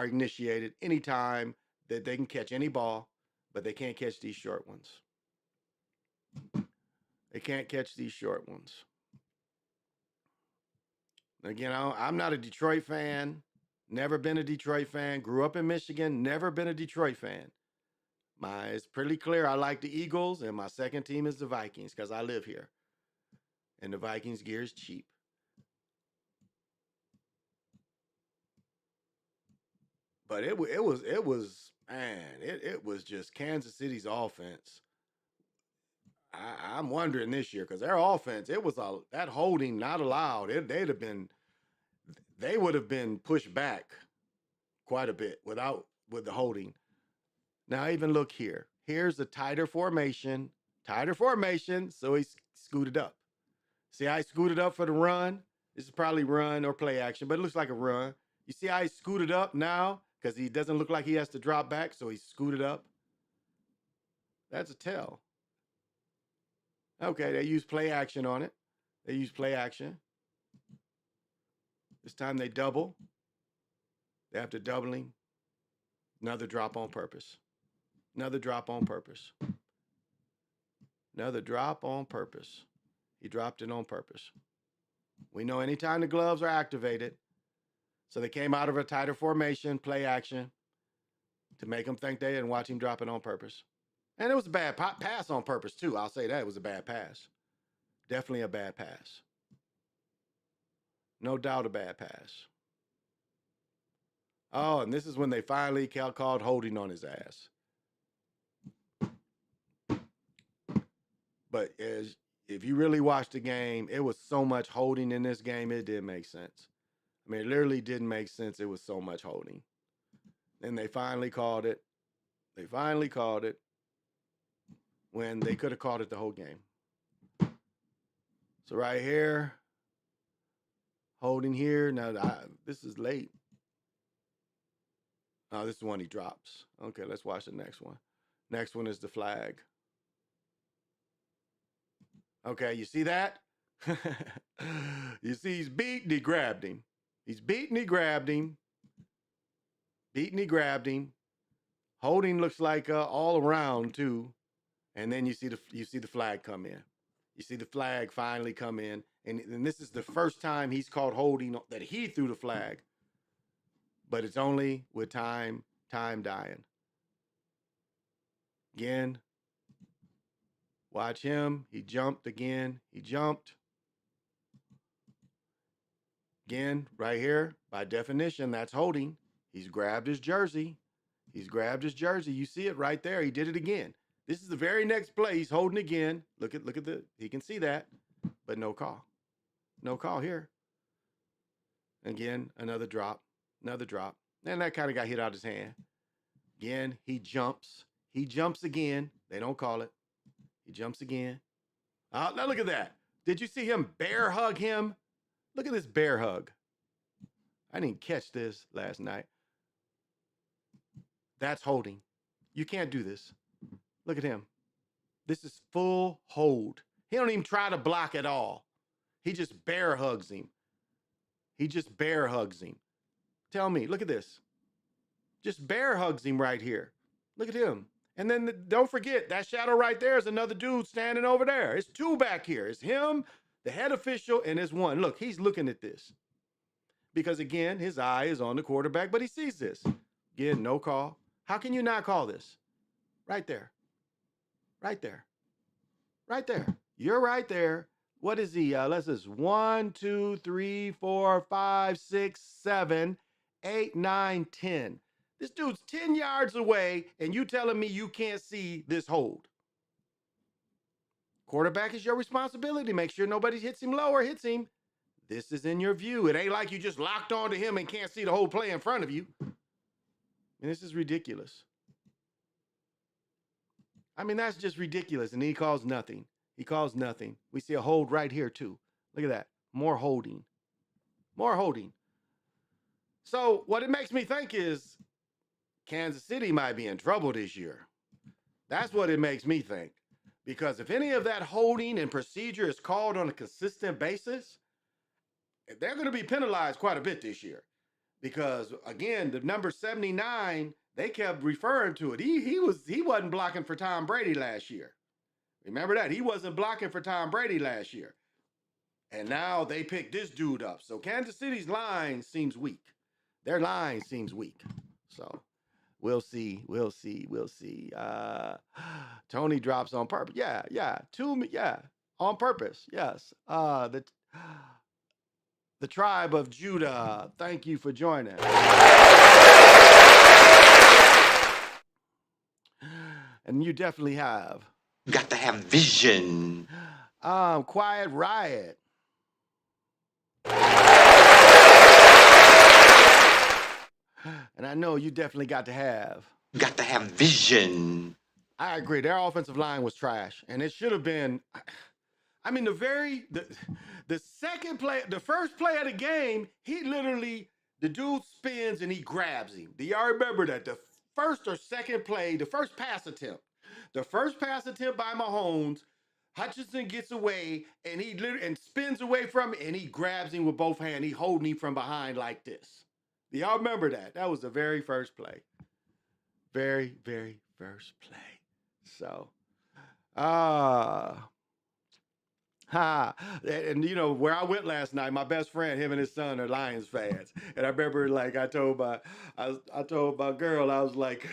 initiated anytime that they can catch any ball, but they can't catch these short ones. They can't catch these short ones. Again, I'm not a Detroit fan. Never been a Detroit fan. Grew up in Michigan. Never been a Detroit fan. It's pretty clear I like the Eagles, and my second team is the Vikings because I live here. And the Vikings gear is cheap. But it was just Kansas City's offense. I'm wondering this year because their offense, that holding not allowed. They would have been pushed back quite a bit with the holding. Now even look here. Here's a tighter formation, so he scooted up. See how he scooted up for the run? This is probably run or play action, but it looks like a run. You see how he scooted up now? Because he doesn't look like he has to drop back, so he scooted up. That's a tell. Okay, they use play action on it. They use play action. This time they double. They have to doubling. Another drop on purpose. Another drop on purpose. Another drop on purpose. He dropped it on purpose. We know anytime the gloves are activated, so they came out of a tighter formation, play action, to make them think they didn't watch him drop it on purpose. And it was a bad pass on purpose, too. I'll say that. It was a bad pass. Definitely a bad pass. No doubt a bad pass. Oh, and this is when they finally called holding on his ass. But if you really watched the game, it was so much holding in this game, it didn't make sense. I mean, it literally didn't make sense. It was so much holding. Then they finally called it. They finally called it when they could have called it the whole game. So right here, holding here. Now, this is late. Oh, this is the one he drops. Okay, let's watch the next one. Next one is the flag. Okay, you see that? You see he's beaten, he grabbed him. He's beaten, he grabbed him. Beaten, he grabbed him. Holding looks like all around too. And then you see the flag come in. You see the flag finally come in. And this is the first time he's called holding that he threw the flag. But it's only with time dying. Again. Watch him. He jumped again. He jumped. Again, right here, by definition, that's holding. He's grabbed his jersey. He's grabbed his jersey. You see it right there. He did it again. This is the very next play. He's holding again. Look at he can see that, but no call. No call here. Again, another drop. Another drop. And that kind of got hit out of his hand. Again, he jumps. He jumps again. They don't call it. He jumps again. Now look at that. Did you see him bear hug him? Look at this bear hug. I didn't catch this last night. That's holding. You can't do this. Look at him. This is full hold. He don't even try to block at all. He just bear hugs him. He just bear hugs him. Tell me, look at this. Just bear hugs him right here. Look at him. And then don't forget, that shadow right there is another dude standing over there. It's two back here. It's him, the head official, and it's one. Look, he's looking at this. Because, again, his eye is on the quarterback, but he sees this. Again, no call. How can you not call this? Right there. Right there. Right there. You're right there. What is he? Let's just 1, 2, 3, 4, 5, 6, 7, 8, 9, 10. This dude's 10 yards away, and you telling me you can't see this hold. Quarterback is your responsibility. Make sure nobody hits him low or hits him. This is in your view. It ain't like you just locked onto him and can't see the whole play in front of you. And this is ridiculous. I mean, that's just ridiculous. And he calls nothing. He calls nothing. We see a hold right here, too. Look at that. More holding. More holding. So what it makes me think is Kansas City might be in trouble this year. That's what it makes me think. Because if any of that holding and procedure is called on a consistent basis, they're going to be penalized quite a bit this year. Because, again, the number 79, they kept referring to it. He wasn't blocking for Tom Brady last year. Remember that? He wasn't blocking for Tom Brady last year. And now they picked this dude up. So Kansas City's line seems weak. Their line seems weak. So we'll see. We'll see. We'll see. Tony drops on purpose. Yeah. On purpose. Yes. The tribe of Judah. Thank you for joining. And you definitely have. Got to have vision. Quiet Riot. And I know you definitely got to have vision. I agree. Their offensive line was trash. And it should have been. I mean, the second play, the first play of the game, he literally, the dude spins and he grabs him. Do y'all remember that? The first or second play, the first pass attempt by Mahomes, Hutchinson gets away and he literally and spins away from it and he grabs him with both hands. He holding him from behind like this. Do y'all remember that? That was the very first play. Very, very first play. So, and you know where I went last night. My best friend, him and his son are Lions fans, and I remember like I told my girl, I was like,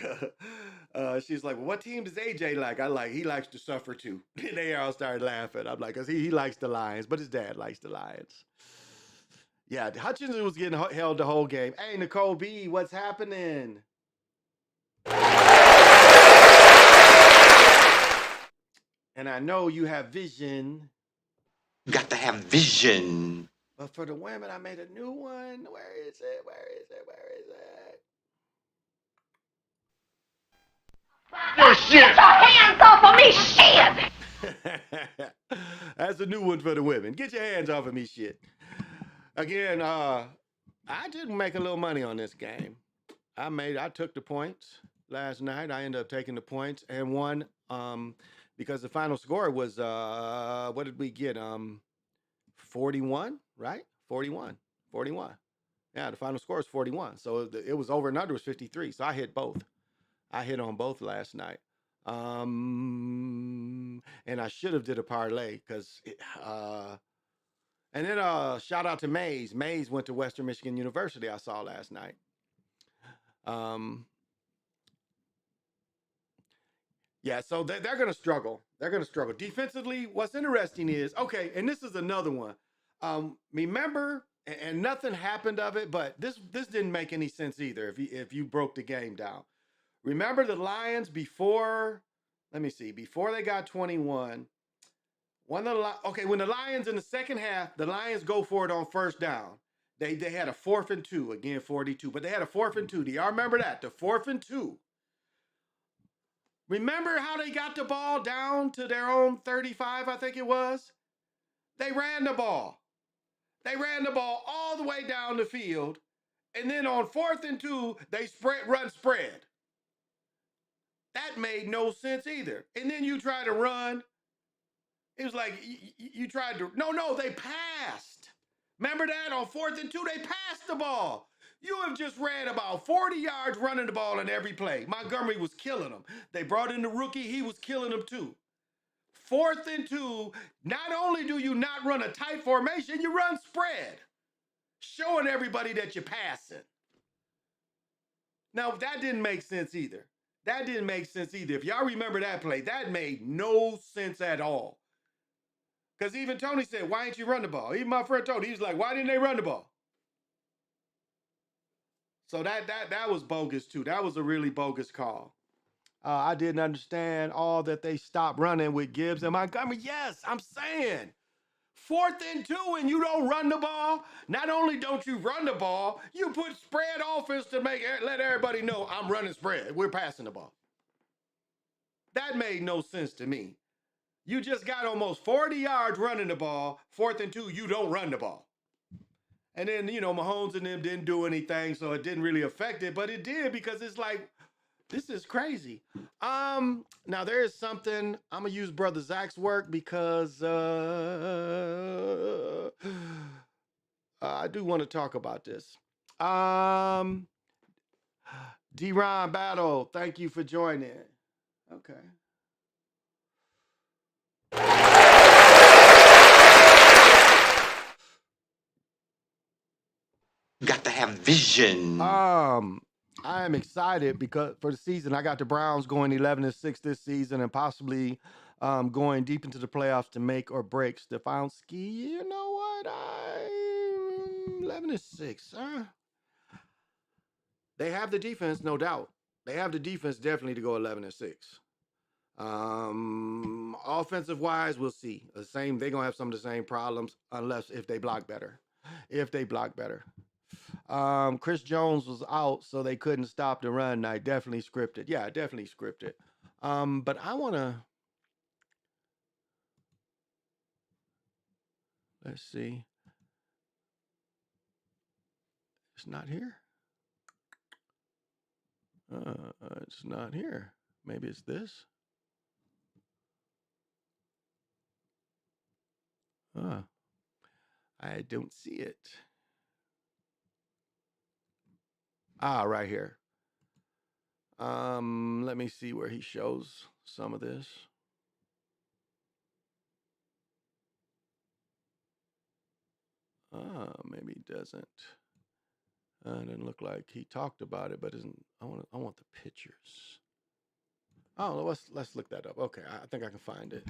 she's like, well, what team does AJ like? He likes to suffer too. And they all started laughing. I'm like, cause he likes the Lions, but his dad likes the Lions. Yeah, Hutchinson was getting held the whole game. Hey, Nicole B, what's happening? And I know you have vision. Got to have vision. But for the women, I made a new one. Where is it? Where is it? Where is it? Your shit! Get your hands off of me, shit! That's a new one for the women. Get your hands off of me, shit. Again, I did make a little money on this game. I took the points last night. I ended up taking the points and won because the final score was what did we get? 41, right? 41. Yeah, the final score is 41. So it was over and under was 53. So I hit both. I hit on both last night. And I should have did a parlay because and then shout out to Mays. Mays went to Western Michigan University, I saw last night. Yeah, so they're going to struggle. They're going to struggle. Defensively, what's interesting is, okay, and this is another one. Remember, and nothing happened of it, but this didn't make any sense either if you broke the game down. Remember the Lions before they got 21, when the Lions in the second half, the Lions go for it on first down. They had a 4th and 2, again 42, but they had a 4th and 2. Do y'all remember that? The 4th and 2. Remember how they got the ball down to their own 35, I think it was? They ran the ball. They ran the ball all the way down the field, and then on 4th and 2, they run spread. That made no sense either. And then you try to run. It was like you tried to. No, they passed. Remember that? On 4th and 2, they passed the ball. You have just ran about 40 yards running the ball in every play. Montgomery was killing them. They brought in the rookie. He was killing them too. 4th and 2, not only do you not run a tight formation, you run spread, showing everybody that you're passing. Now, that didn't make sense either. If y'all remember that play, that made no sense at all. Because even Tony said, why ain't you run the ball? Even my friend Tony, he was like, why didn't they run the ball? So that was bogus too. That was a really bogus call. I didn't understand all that they stopped running with Gibbs and Montgomery. Yes, I'm saying 4th and 2 and you don't run the ball. Not only don't you run the ball, you put spread offense to let everybody know I'm running spread. We're passing the ball. That made no sense to me. You just got almost 40 yards running the ball. 4th and 2, you don't run the ball. And then, Mahomes and them didn't do anything, so it didn't really affect it. But it did because it's like, this is crazy. Now, there is something. I'm going to use Brother Zach's work because I do want to talk about this. D-Ron Battle, thank you for joining. Okay. Got to have vision. I am excited because for the season, I got the Browns going 11-6 this season and possibly going deep into the playoffs to make or break Stefanski. You know what? I'm 11-6. They have the defense, no doubt. They have the defense definitely to go 11-6. Offensive wise, we'll see. They're gonna have some of the same problems unless if they block better. If they block better. Chris Jones was out, so they couldn't stop the run. I definitely scripted. Yeah, definitely scripted. But I wanna let's see. It's not here. It's not here. Maybe it's this. I don't see it. Right here. Let me see where he shows some of this. Maybe he doesn't. It doesn't look like he talked about it, but isn't. I want the pictures. Oh, let's look that up. Okay, I think I can find it.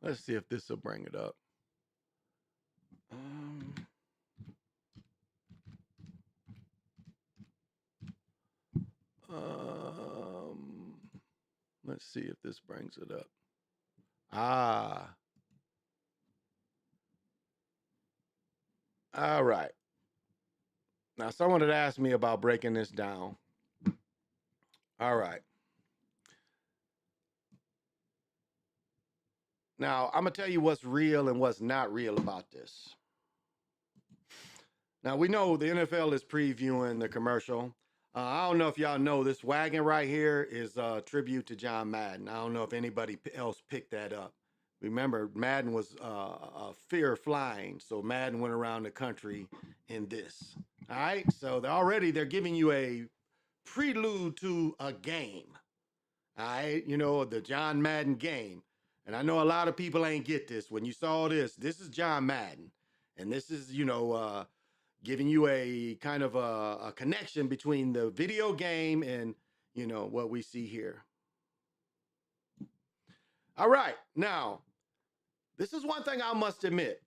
Let's see if this will bring it up. Let's see if this brings it up. All right. Now, someone had asked me about breaking this down. All right. Now, I'm going to tell you what's real and what's not real about this. Now, we know the NFL is previewing the commercial. I don't know if y'all know this wagon right here is a tribute to John Madden. I don't know if anybody else picked that up. Remember, Madden was fear flying, so Madden went around the country in this. All right, so they're giving you a prelude to a game. All right, you know, the John Madden game. And I know a lot of people ain't get this. When you saw this is John Madden. And this is, you know, giving you a kind of a connection between the video game and, you know, what we see here. All right, now, this is one thing I must admit.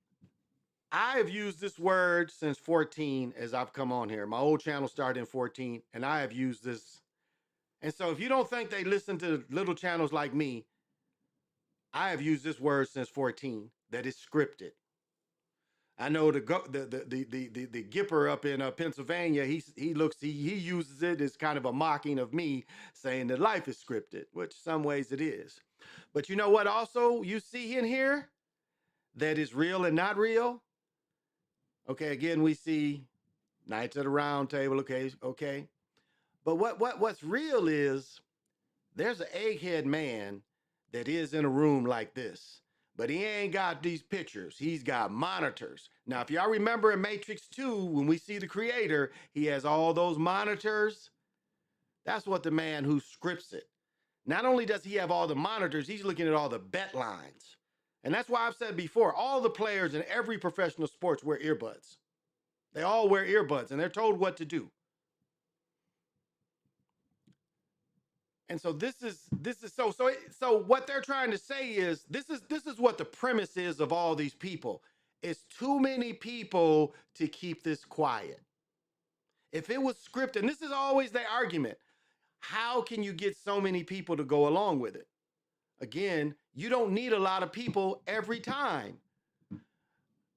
I have used this word since 14 as I've come on here. My old channel started in 14, and I have used this. And so if you don't think they listen to little channels like me, I have used this word since 14, that is scripted. I know the Gipper up in Pennsylvania, he uses it as kind of a mocking of me, saying that life is scripted, which some ways it is. But you know what also you see in here that is real and not real? Okay, again, we see Knights of the Round Table, okay. But what's real is there's an egghead man that is in a room like this. But he ain't got these pictures. He's got monitors. Now, if y'all remember in Matrix 2, when we see the creator, he has all those monitors. That's what the man who scripts it. Not only does he have all the monitors, he's looking at all the bet lines. And that's why I've said before, all the players in every professional sports wear earbuds. They all wear earbuds, and they're told what to do. And so so what they're trying to say is this is what the premise is of all these people. It's too many people to keep this quiet. If it was scripted, and this is always the argument, how can you get so many people to go along with it? Again, you don't need a lot of people every time.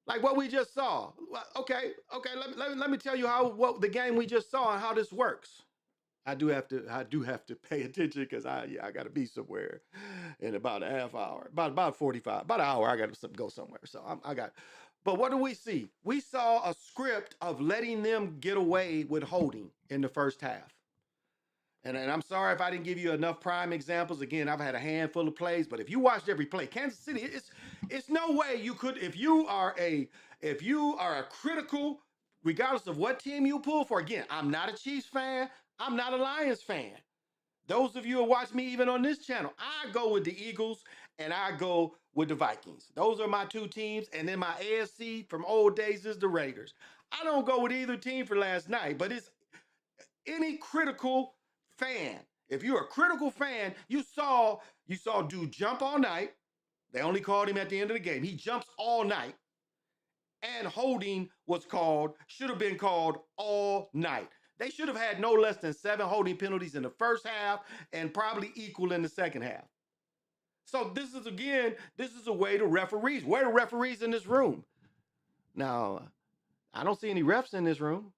Like what we just saw. Okay, let me tell you what the game we just saw and how this works. I do have to pay attention because I got to be somewhere in about a half hour, about 45, about an hour. I got to go somewhere. So but what do we see? We saw a script of letting them get away with holding in the first half. And I'm sorry if I didn't give you enough prime examples. Again, I've had a handful of plays, but if you watched every play, Kansas City, it's no way you could, if you are a critical regardless of what team you pull for. Again, I'm not a Chiefs fan. I'm not a Lions fan. Those of you who watch me even on this channel, I go with the Eagles and I go with the Vikings. Those are my two teams. And then my AFC from old days is the Raiders. I don't go with either team for last night, but it's any critical fan. If you're a critical fan, you saw dude jump all night. They only called him at the end of the game. He jumps all night. And holding should have been called all night. They should have had no less than 7 holding penalties in the first half and probably equal in the second half. So this is a way to referees. Where are the referees in this room? Now, I don't see any refs in this room.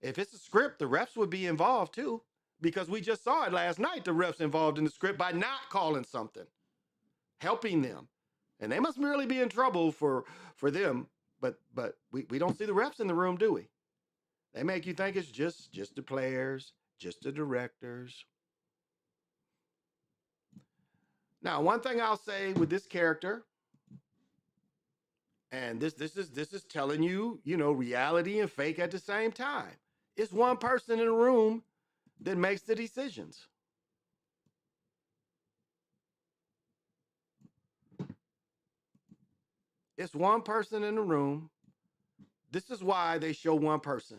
If it's a script, the refs would be involved too, because we just saw it last night, the refs involved in the script by not calling something, helping them. And they must really be in trouble for them, but we don't see the refs in the room, do we? They make you think it's just the players, just the directors. Now, one thing I'll say with this character, and this is telling you, reality and fake at the same time. It's one person in the room that makes the decisions. It's one person in the room. This is why they show one person.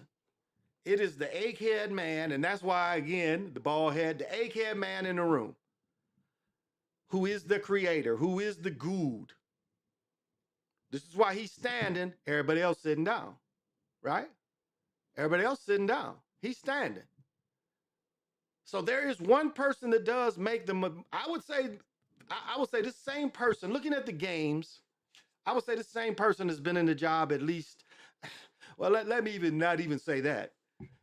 It is the egghead man, and that's why, again, the bald head, the egghead man in the room, who is the creator, who is the good. This is why he's standing, everybody else sitting down, right? Everybody else sitting down. He's standing. So there is one person that does make them, I would say this same person, looking at the games, I would say the same person has been in the job at least, well, let me not even say that,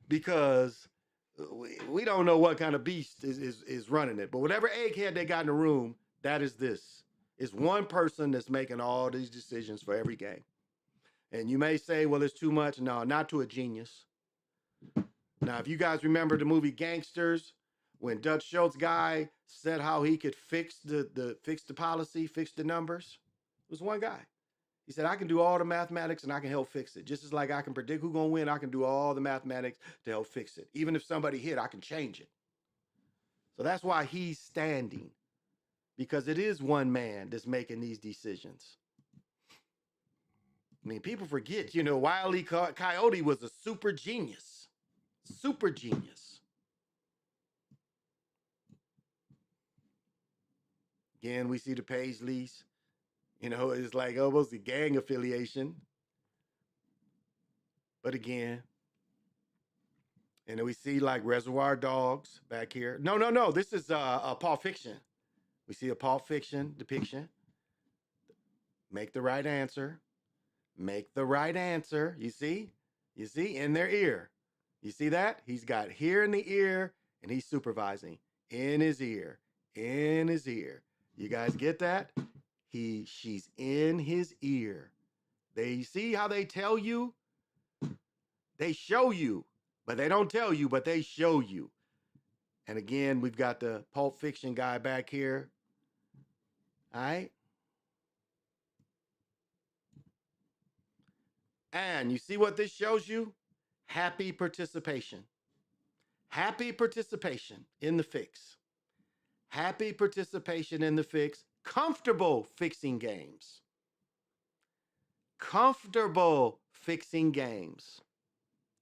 because we don't know what kind of beast is running it. But whatever egghead they got in the room, that is this. It's one person that's making all these decisions for every game. And you may say, well, it's too much. No, not to a genius. Now, if you guys remember the movie Gangsters, when Dutch Schultz guy said how he could fix the policy, fix the numbers, it was one guy. He said, I can do all the mathematics and I can help fix it. Just as like I can predict who's going to win, I can do all the mathematics to help fix it. Even if somebody hit, I can change it. So that's why he's standing, because it is one man that's making these decisions. I mean, people forget, Wile E. Coyote was a super genius. Super genius. Again, we see the Paisleys. It's like almost a gang affiliation. But again, and then we see like Reservoir Dogs back here. No. This is a Pulp Fiction. We see a Pulp Fiction depiction. Make the right answer. Make the right answer. You see? In their ear. You see that? He's got here in the ear, and he's supervising in his ear. In his ear. You guys get that? She's in his ear. They see how they tell you? They show you, but they don't tell you, but they show you. And again, we've got the Pulp Fiction guy back here. All right. And you see what this shows you? Happy participation. Happy participation in the fix. Happy participation in the fix. Comfortable fixing games. Comfortable fixing games.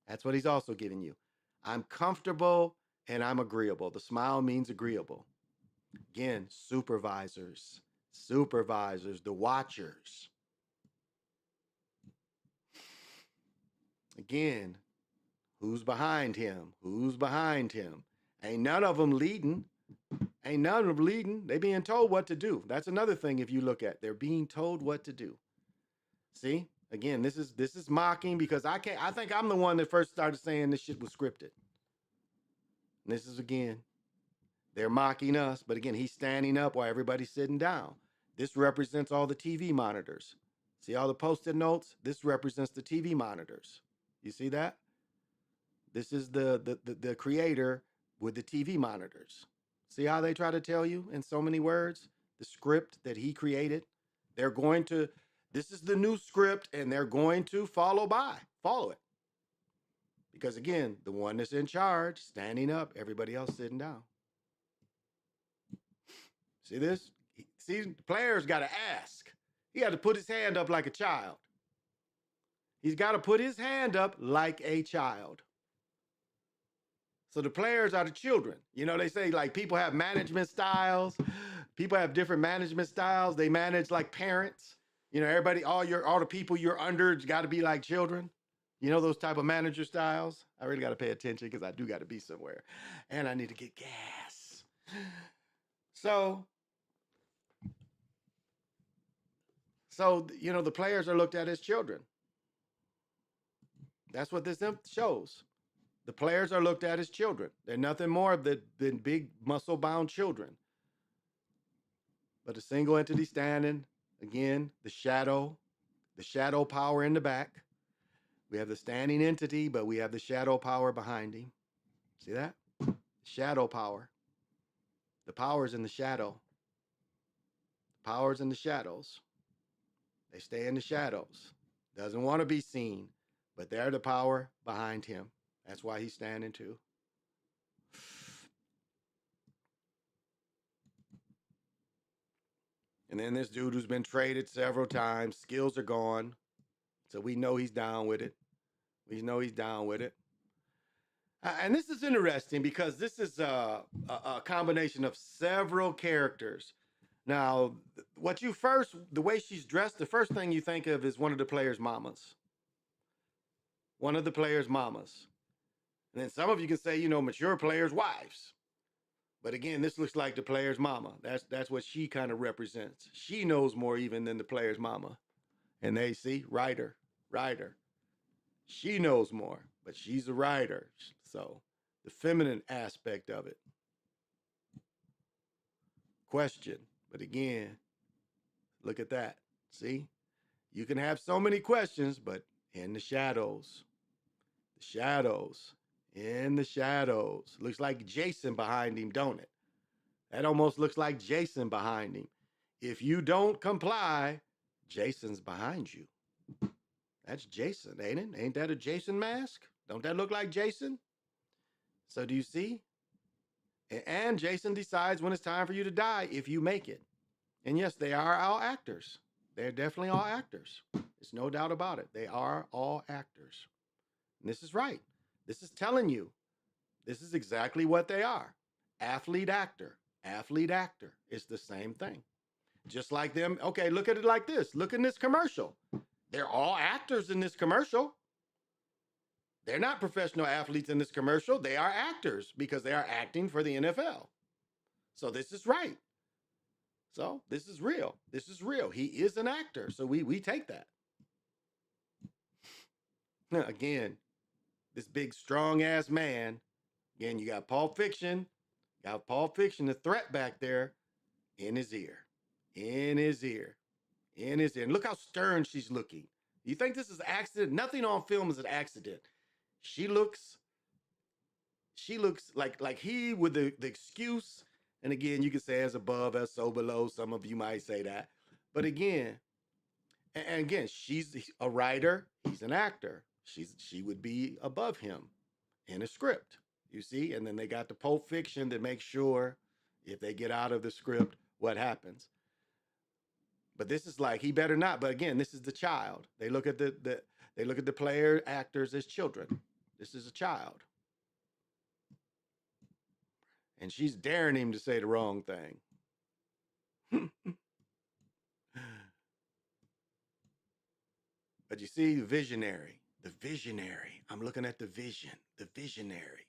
That's what he's also giving you. I'm comfortable and I'm agreeable. The smile means agreeable. Again, supervisors, the watchers. Again, who's behind him? Who's behind him? Ain't none of them leading. Ain't none of them leading. They being told what to do. That's another thing if you look at. They're being told what to do. See? Again, this is mocking, because I think I'm the one that first started saying this shit was scripted. And this is, again, they're mocking us, but again, he's standing up while everybody's sitting down. This represents all the TV monitors. See all the post-it notes? This represents the TV monitors. You see that? This is the creator with the TV monitors. See how they try to tell you in so many words? The script that he created. They're going to This is the new script, and they're going to follow it. Because again, the one that's in charge, standing up, everybody else sitting down. See this? See, the player's got to ask. He got to put his hand up like a child. He's got to put his hand up like a child. So the players are the children. You know, they say like people have management styles. People have different management styles. They manage like parents. You know, everybody, all the people you're under got to be like children. You know, those type of manager styles. I really got to pay attention because I do got to be somewhere. And I need to get gas. So, you know, the players are looked at as children. That's what this shows. The players are looked at as children. They're nothing more than big muscle-bound children. But a single entity standing, again, the shadow power in the back. We have the standing entity, but we have the shadow power behind him. See that? Shadow power. The power's in the shadow. The power's in the shadows. They stay in the shadows. Doesn't want to be seen, but they're the power behind him. That's why he's standing too. And then this dude who's been traded several times, skills are gone. So we know he's down with it. We know he's down with it. And this is interesting because this is a combination of several characters. Now, the way she's dressed, the first thing you think of is one of the players' mamas. One of the players' mamas. And then some of you can say, you know, mature players' wives. But again, this looks like the player's mama. That's what she kind of represents. She knows more even than the player's mama. And they see, writer. She knows more, but she's a writer. So the feminine aspect of it. Question. But again, look at that. See? You can have so many questions, but in the shadows. The shadows. In the shadows. Looks like Jason behind him, don't it? That almost looks like Jason behind him. If you don't comply, Jason's behind you. That's Jason, ain't it? Ain't that a Jason mask? Don't that look like Jason? So do you see? And Jason decides when it's time for you to die if you make it. And yes, they are all actors. They're definitely all actors. There's no doubt about it. They are all actors. And this is right. This is telling you. This is exactly what they are. Athlete actor. Athlete actor. It's the same thing. Just like them. Okay, look at it like this. Look in this commercial. They're all actors in this commercial. They're not professional athletes in this commercial. They are actors because they are acting for the NFL. So this is right. So this is real. This is real. He is an actor. So we take that. Again, this big strong ass man. Again, you got Pulp Fiction. Got Pulp Fiction, the threat back there in his ear. In his ear. In his ear. And look how stern she's looking. You think this is an accident? Nothing on film is an accident. She looks like he with the excuse. And again, you can say as above, as so below. Some of you might say that. But again, and again, she's a writer. He's an actor. She would be above him in a script. You see? And then they got the Pulp Fiction that makes sure if they get out of the script, what happens. But this is like, he better not. But again, this is the child. They look at the player actors as children. This is a child. And she's daring him to say the wrong thing. But you see, the visionary. I'm looking at the visionary.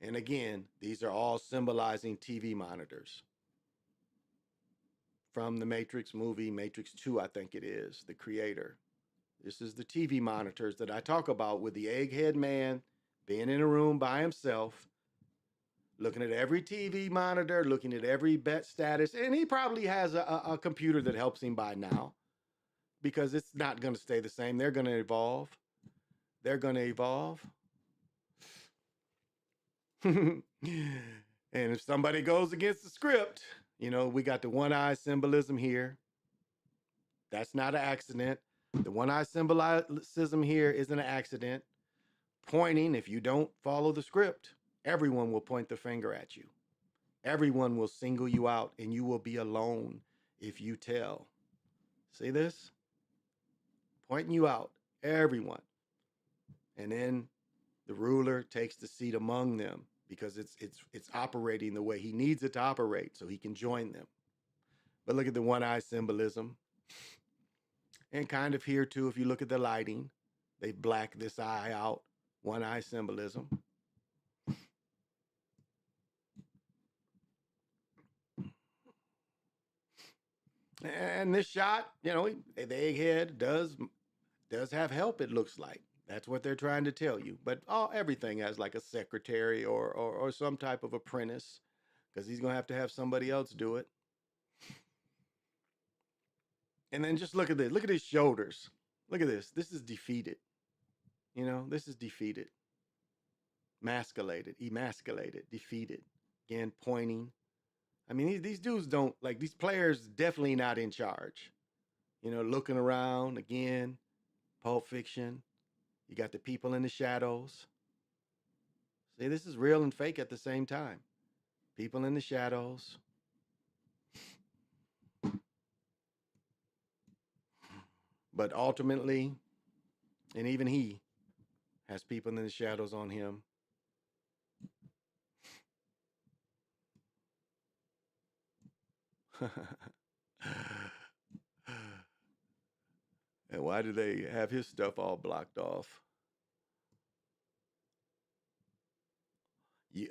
And again, these are all symbolizing TV monitors. From the Matrix movie, Matrix 2, I think it is, the creator. This is the TV monitors that I talk about with the egghead man being in a room by himself, looking at every TV monitor, looking at every bet status, and he probably has a computer that helps him by now because it's not going to stay the same. They're going to evolve. And if somebody goes against the script, you know, we got the one eye symbolism here. That's not an accident. The one-eye symbolism here isn't an accident. Pointing, if you don't follow the script, everyone will point the finger at you. Everyone will single you out, and you will be alone if you tell. See this? Pointing you out, everyone. And then the ruler takes the seat among them because it's operating the way he needs it to operate so he can join them. But look at the one-eye symbolism. And kind of here too, if you look at the lighting, they black this eye out, one-eye symbolism. And this shot, you know, the egghead does have help, it looks like. That's what they're trying to tell you. But everything has like a secretary or some type of apprentice, because he's going to have somebody else do it. And then just look at this. Look at his shoulders. Look at this. This is defeated. You know, this is defeated. Emasculated, defeated. Again, pointing. I mean, these dudes don't, like, these players definitely not in charge. You know, looking around, again, Pulp Fiction. You got the people in the shadows. See, this is real and fake at the same time. People in the shadows. But ultimately, and even he has people in the shadows on him. And why do they have his stuff all blocked off?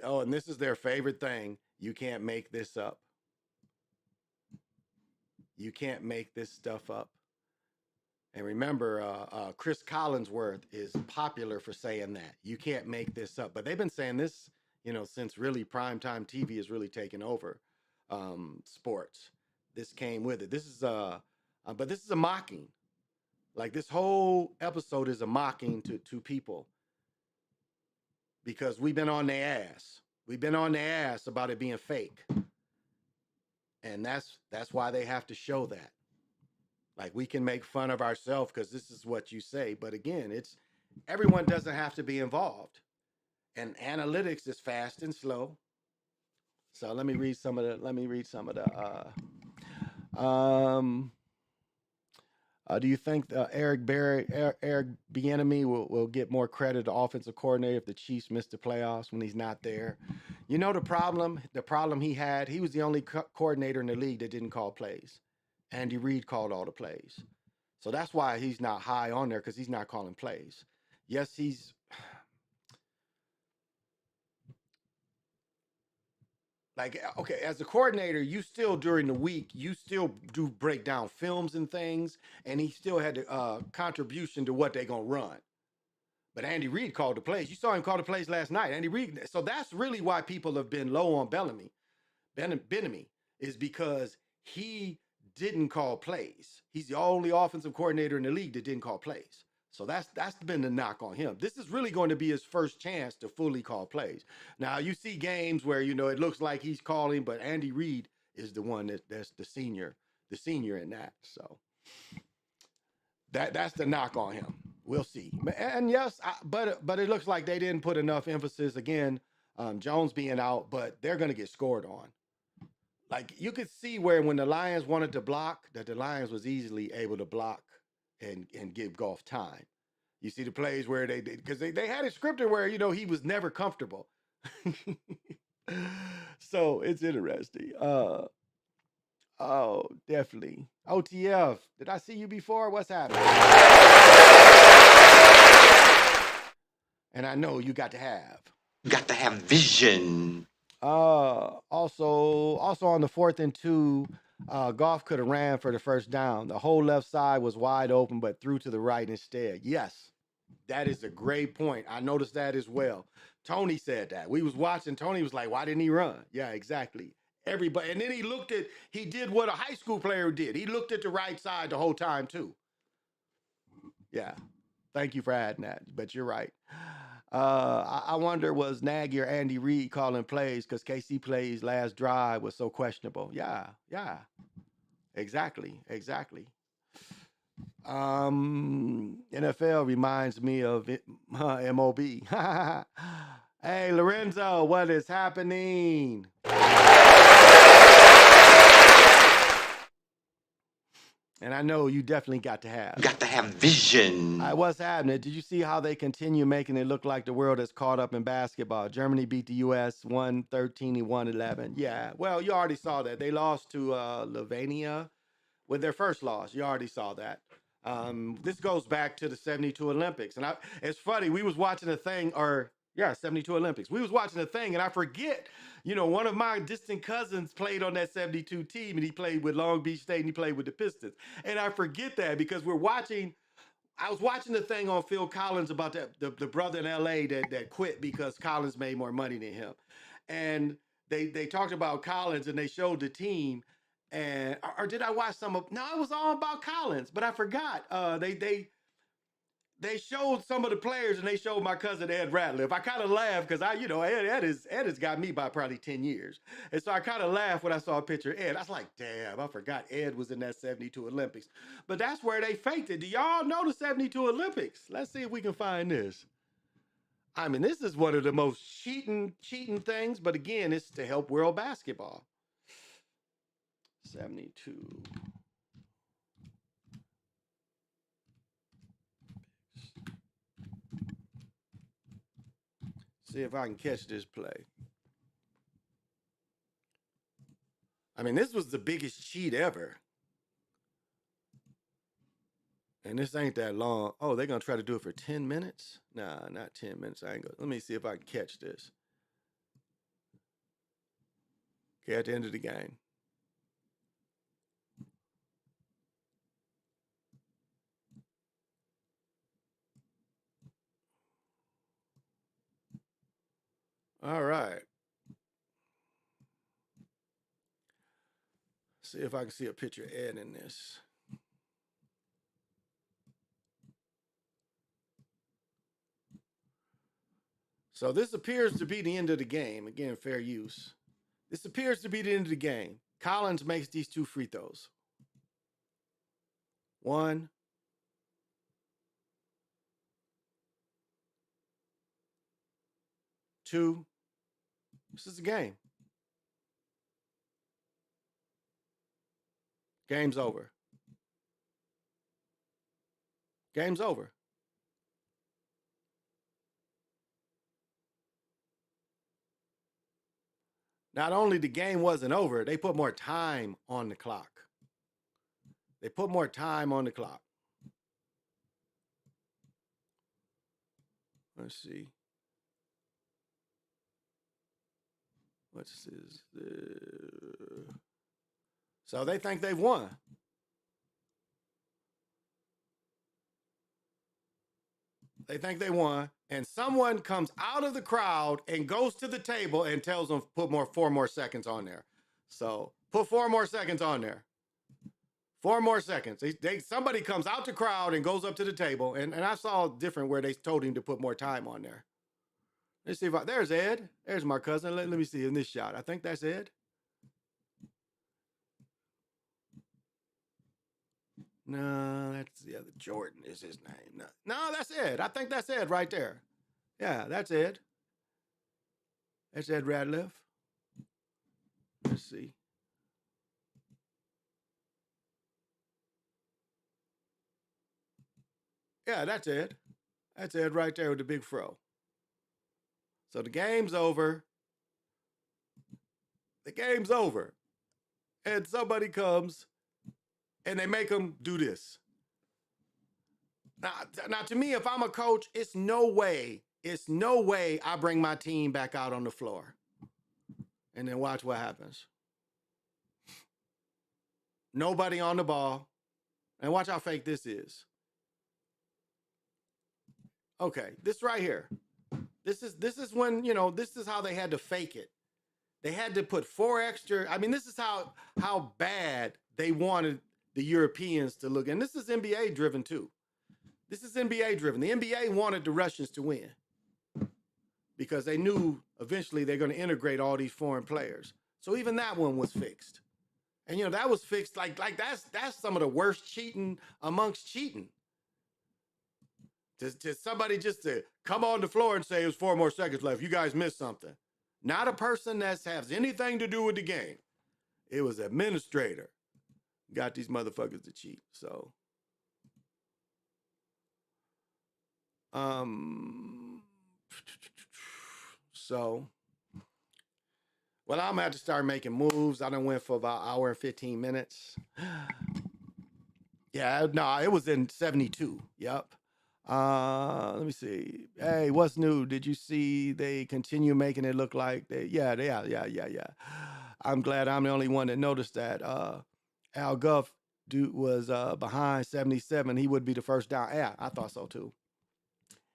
And this is their favorite thing. You can't make this up. You can't make this stuff up. And remember, Chris Collinsworth is popular for saying that. You can't make this up. But they've been saying this, you know, since really primetime TV has really taken over sports. This came with it. This is but this is a mocking. Like, this whole episode is a mocking to people. Because we've been on their ass. We've been on their ass about it being fake. And that's why they have to show that. Like, we can make fun of ourselves because this is what you say. But again, everyone doesn't have to be involved. And analytics is fast and slow. So let me read some of the do you think Eric Bieniemy will get more credit to offensive coordinator if the Chiefs miss the playoffs when he's not there? You know the problem he had? He was the only coordinator in the league that didn't call plays. Andy Reid called all the plays. So that's why he's not high on there, because he's not calling plays. Yes, he's... Like, okay, as a coordinator, you still, during the week, you still do break down films and things, and he still had a contribution to what they're going to run. But Andy Reid called the plays. You saw him call the plays last night. Andy Reid. So that's really why people have been low on Bieniemy, is because he didn't call plays. He's the only offensive coordinator in the league that didn't call plays. So that's been the knock on him. This is really going to be his first chance to fully call plays. Now, you see games where, you know, it looks like he's calling, but Andy Reid is the one that's the senior in that. So that's the knock on him. We'll see. And yes, but it looks like they didn't put enough emphasis, again, Jones being out, but they're going to get scored on. Like, you could see where when the Lions wanted to block, that the Lions was easily able to block and give Goff time. You see the plays where they did, because they had it scripted where, you know, he was never comfortable. So it's interesting. Oh, definitely. OTF, did I see you before? What's happening? And I know you got to have. Got to have vision. Also on the 4th and 2, Goff could have ran for the first down. The whole left side was wide open, but threw to the right instead. Yes, that is a great point. I noticed that as well. Tony said that. We was watching. Tony was like, why didn't he run? Yeah, exactly. Everybody. And then he did what a high school player did. He looked at the right side the whole time too. Yeah. Thank you for adding that, but you're right. I wonder, was Nagy or Andy Reid calling plays because KC plays last drive was so questionable? Yeah, exactly. NFL reminds me of MOB. Hey, Lorenzo, what is happening? And I know you definitely got to have. Got to have vision. What's happening? Did you see how they continue making it look like the world is caught up in basketball? Germany beat the U.S. 113 and 111. Yeah, well, you already saw that. They lost to Lithuania with their first loss. You already saw that. This goes back to the 72 Olympics. And it's funny, we was watching a thing, 72 Olympics. We was watching a thing, and I forget, one of my distant cousins played on that 72 team, and he played with Long Beach State, and he played with the Pistons. And I forget that because I was watching the thing on Phil Collins about the brother in L.A. that quit because Collins made more money than him. And they talked about Collins, and they showed the team, and or did I watch some of? No, it was all about Collins, but I forgot. They showed some of the players, and they showed my cousin Ed Ratliff. I kind of laughed because Ed has got me by probably 10 years, and so I kind of laughed when I saw a picture of Ed. I was like, damn, I forgot Ed was in that 72 Olympics. But that's where they faked it. Do y'all know the 72 Olympics? Let's see if we can find this. I mean, this is one of the most cheating things, but again, it's to help world basketball. 72. See if I can catch this play. I mean, this was the biggest cheat ever. And this ain't that long. Oh, they're going to try to do it for 10 minutes? Nah, not 10 minutes. I ain't going. Let me see if I can catch this. Okay, at the end of the game. All right. See if I can see a picture of Ed in this. So this appears to be the end of the game. Again, fair use. This appears to be the end of the game. Collins makes these 2 free throws. 1. 2. This is a game. Game's over. Game's over. Not only the game wasn't over, they put more time on the clock. They put more time on the clock. Let's see. What's this? So they think they've won. They think they won, and someone comes out of the crowd and goes to the table and tells them put 4 more seconds on there. So put 4 more seconds on there. 4 more seconds. Somebody comes out the crowd and goes up to the table, and I saw different where they told him to put more time on there. Let's see if there's Ed. There's my cousin. Let me see in this shot. I think that's Ed. No, that's the other. Jordan is his name. No, that's Ed. I think that's Ed right there. Yeah, that's Ed. That's Ed Ratliff. Let's see. Yeah, that's Ed. That's Ed right there with the big fro. So the game's over. The game's over. And somebody comes and they make them do this. Now, to me, if I'm a coach, it's no way I bring my team back out on the floor. And then watch what happens. Nobody on the ball. And watch how fake this is. Okay, this right here. This is when, this is how they had to fake it. They had to put 4 extra. I mean, this is how bad they wanted the Europeans to look. And this is NBA driven too. This is NBA driven. The NBA wanted the Russians to win because they knew eventually they're going to integrate all these foreign players. So even that one was fixed. And that was fixed. Like that's some of the worst cheating amongst cheating. To somebody just to come on the floor and say it was 4 more seconds left. You guys missed something. Not a person that has anything to do with the game. It was administrator. Got these motherfuckers to cheat. So well, I'm gonna have to start making moves. I done went for about 1 hour and 15 minutes. Yeah, no, it was in 72. Yep. Let me see. Hey, what's new? Did you see they continue making it look like they? Yeah. I'm glad I'm the only one that noticed that. Al Guff dude was behind 77. He would be the first down. Yeah, I thought so too.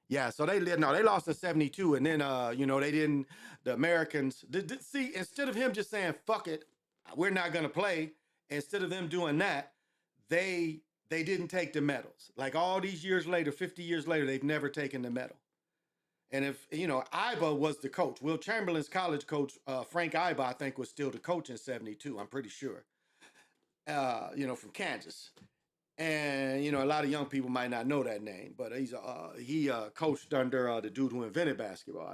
Yeah, so they lost in 72, and then they didn't. The Americans see, instead of him just saying fuck it, we're not gonna play. Instead of them doing that, they didn't take the medals. Like all these years later, 50 years later, they've never taken the medal. And if Iba was the coach, Will Chamberlain's college coach, Frank Iba, I think was still the coach in 72. I'm pretty sure. From Kansas. And a lot of young people might not know that name, but he coached under the dude who invented basketball.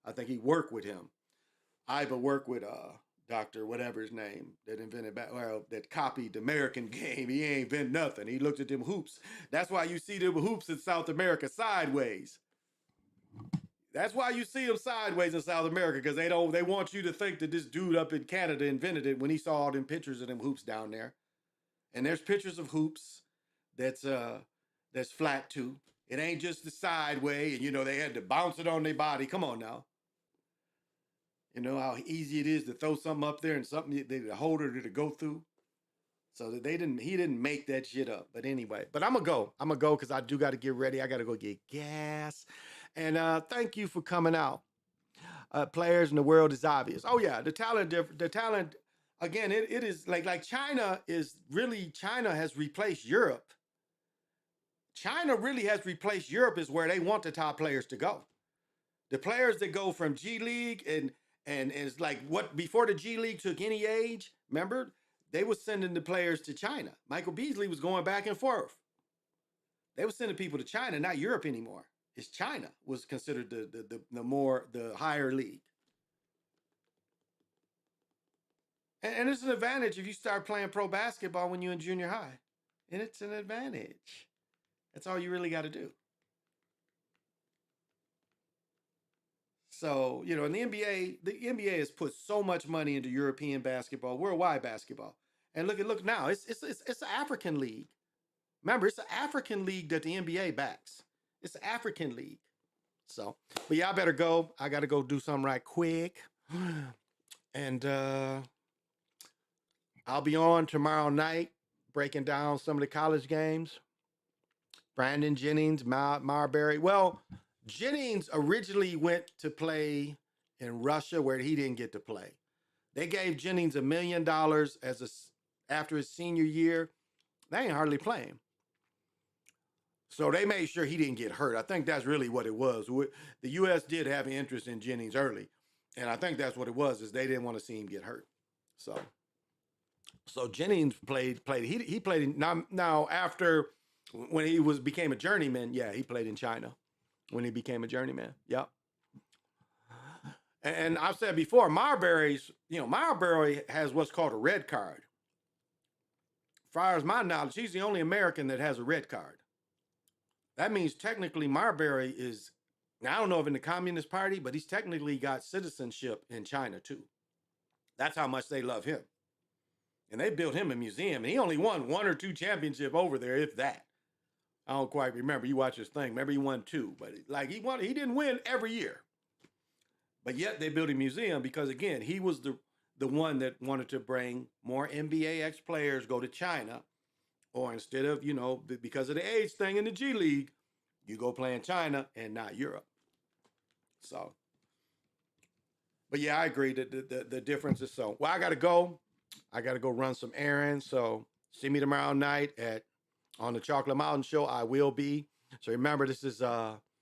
I think he worked with him. Iba worked with Dr. whatever his name that invented that copied the American game. He ain't invent nothing. He looked at them hoops. That's why you see them hoops in South America sideways. That's why you see them sideways in South America, because they want you to think that this dude up in Canada invented it when he saw all them pictures of them hoops down there. And there's pictures of hoops that's flat too. It ain't just the sideways, and they had to bounce it on their body. Come on now. You know how easy it is to throw something up there and something the holder to go through. So that he didn't make that shit up. But anyway, I'm gonna go because I do got to get ready. I got to go get gas. And thank you for coming out. Players in the world is obvious. Oh yeah, the talent. Again, it is like China has replaced Europe. China really has replaced Europe is where they want the top players to go. The players that go from G League and it's like what before the G League took any age, remember? They were sending the players to China. Michael Beasley was going back and forth. They were sending people to China, not Europe anymore. It's China was considered the higher league. And it's an advantage if you start playing pro basketball when you're in junior high. And it's an advantage. That's all you really got to do. So, in the NBA has put so much money into European basketball, worldwide basketball. And look now, it's an African league. Remember, it's an African league that the NBA backs. It's an African league. So, but yeah, I better go. I got to go do something right quick. And I'll be on tomorrow night breaking down some of the college games. Brandon Jennings, Marbury. Well, Jennings originally went to play in Russia where he didn't get to play. They gave Jennings $1 million after his senior year. They ain't hardly playing. So they made sure he didn't get hurt. I think that's really what it was. The U.S. did have an interest in Jennings early. And I think that's what it was, is they didn't want to see him get hurt. So Jennings played. He played now after when he became a journeyman. Yeah, he played in China when he became a journeyman. Yep. And I've said before, Marbury has what's called a red card. As far as my knowledge, he's the only American that has a red card. That means technically Marbury is, now I don't know if in the Communist Party, but he's technically got citizenship in China too. That's how much they love him. And they built him a museum, and he only won 1 or 2 championships over there, if that. I don't quite remember. You watch his thing. Maybe he won 2, but he didn't win every year. But yet they built a museum because, again, he was the one that wanted to bring more NBA ex-players go to China, or instead of, because of the age thing in the G League, you go play in China and not Europe. So, but yeah, I agree that the difference is so. Well, I got to go. I got to go run some errands. So see me tomorrow night on the Chocolate Mountain Show. I will be. So remember, this is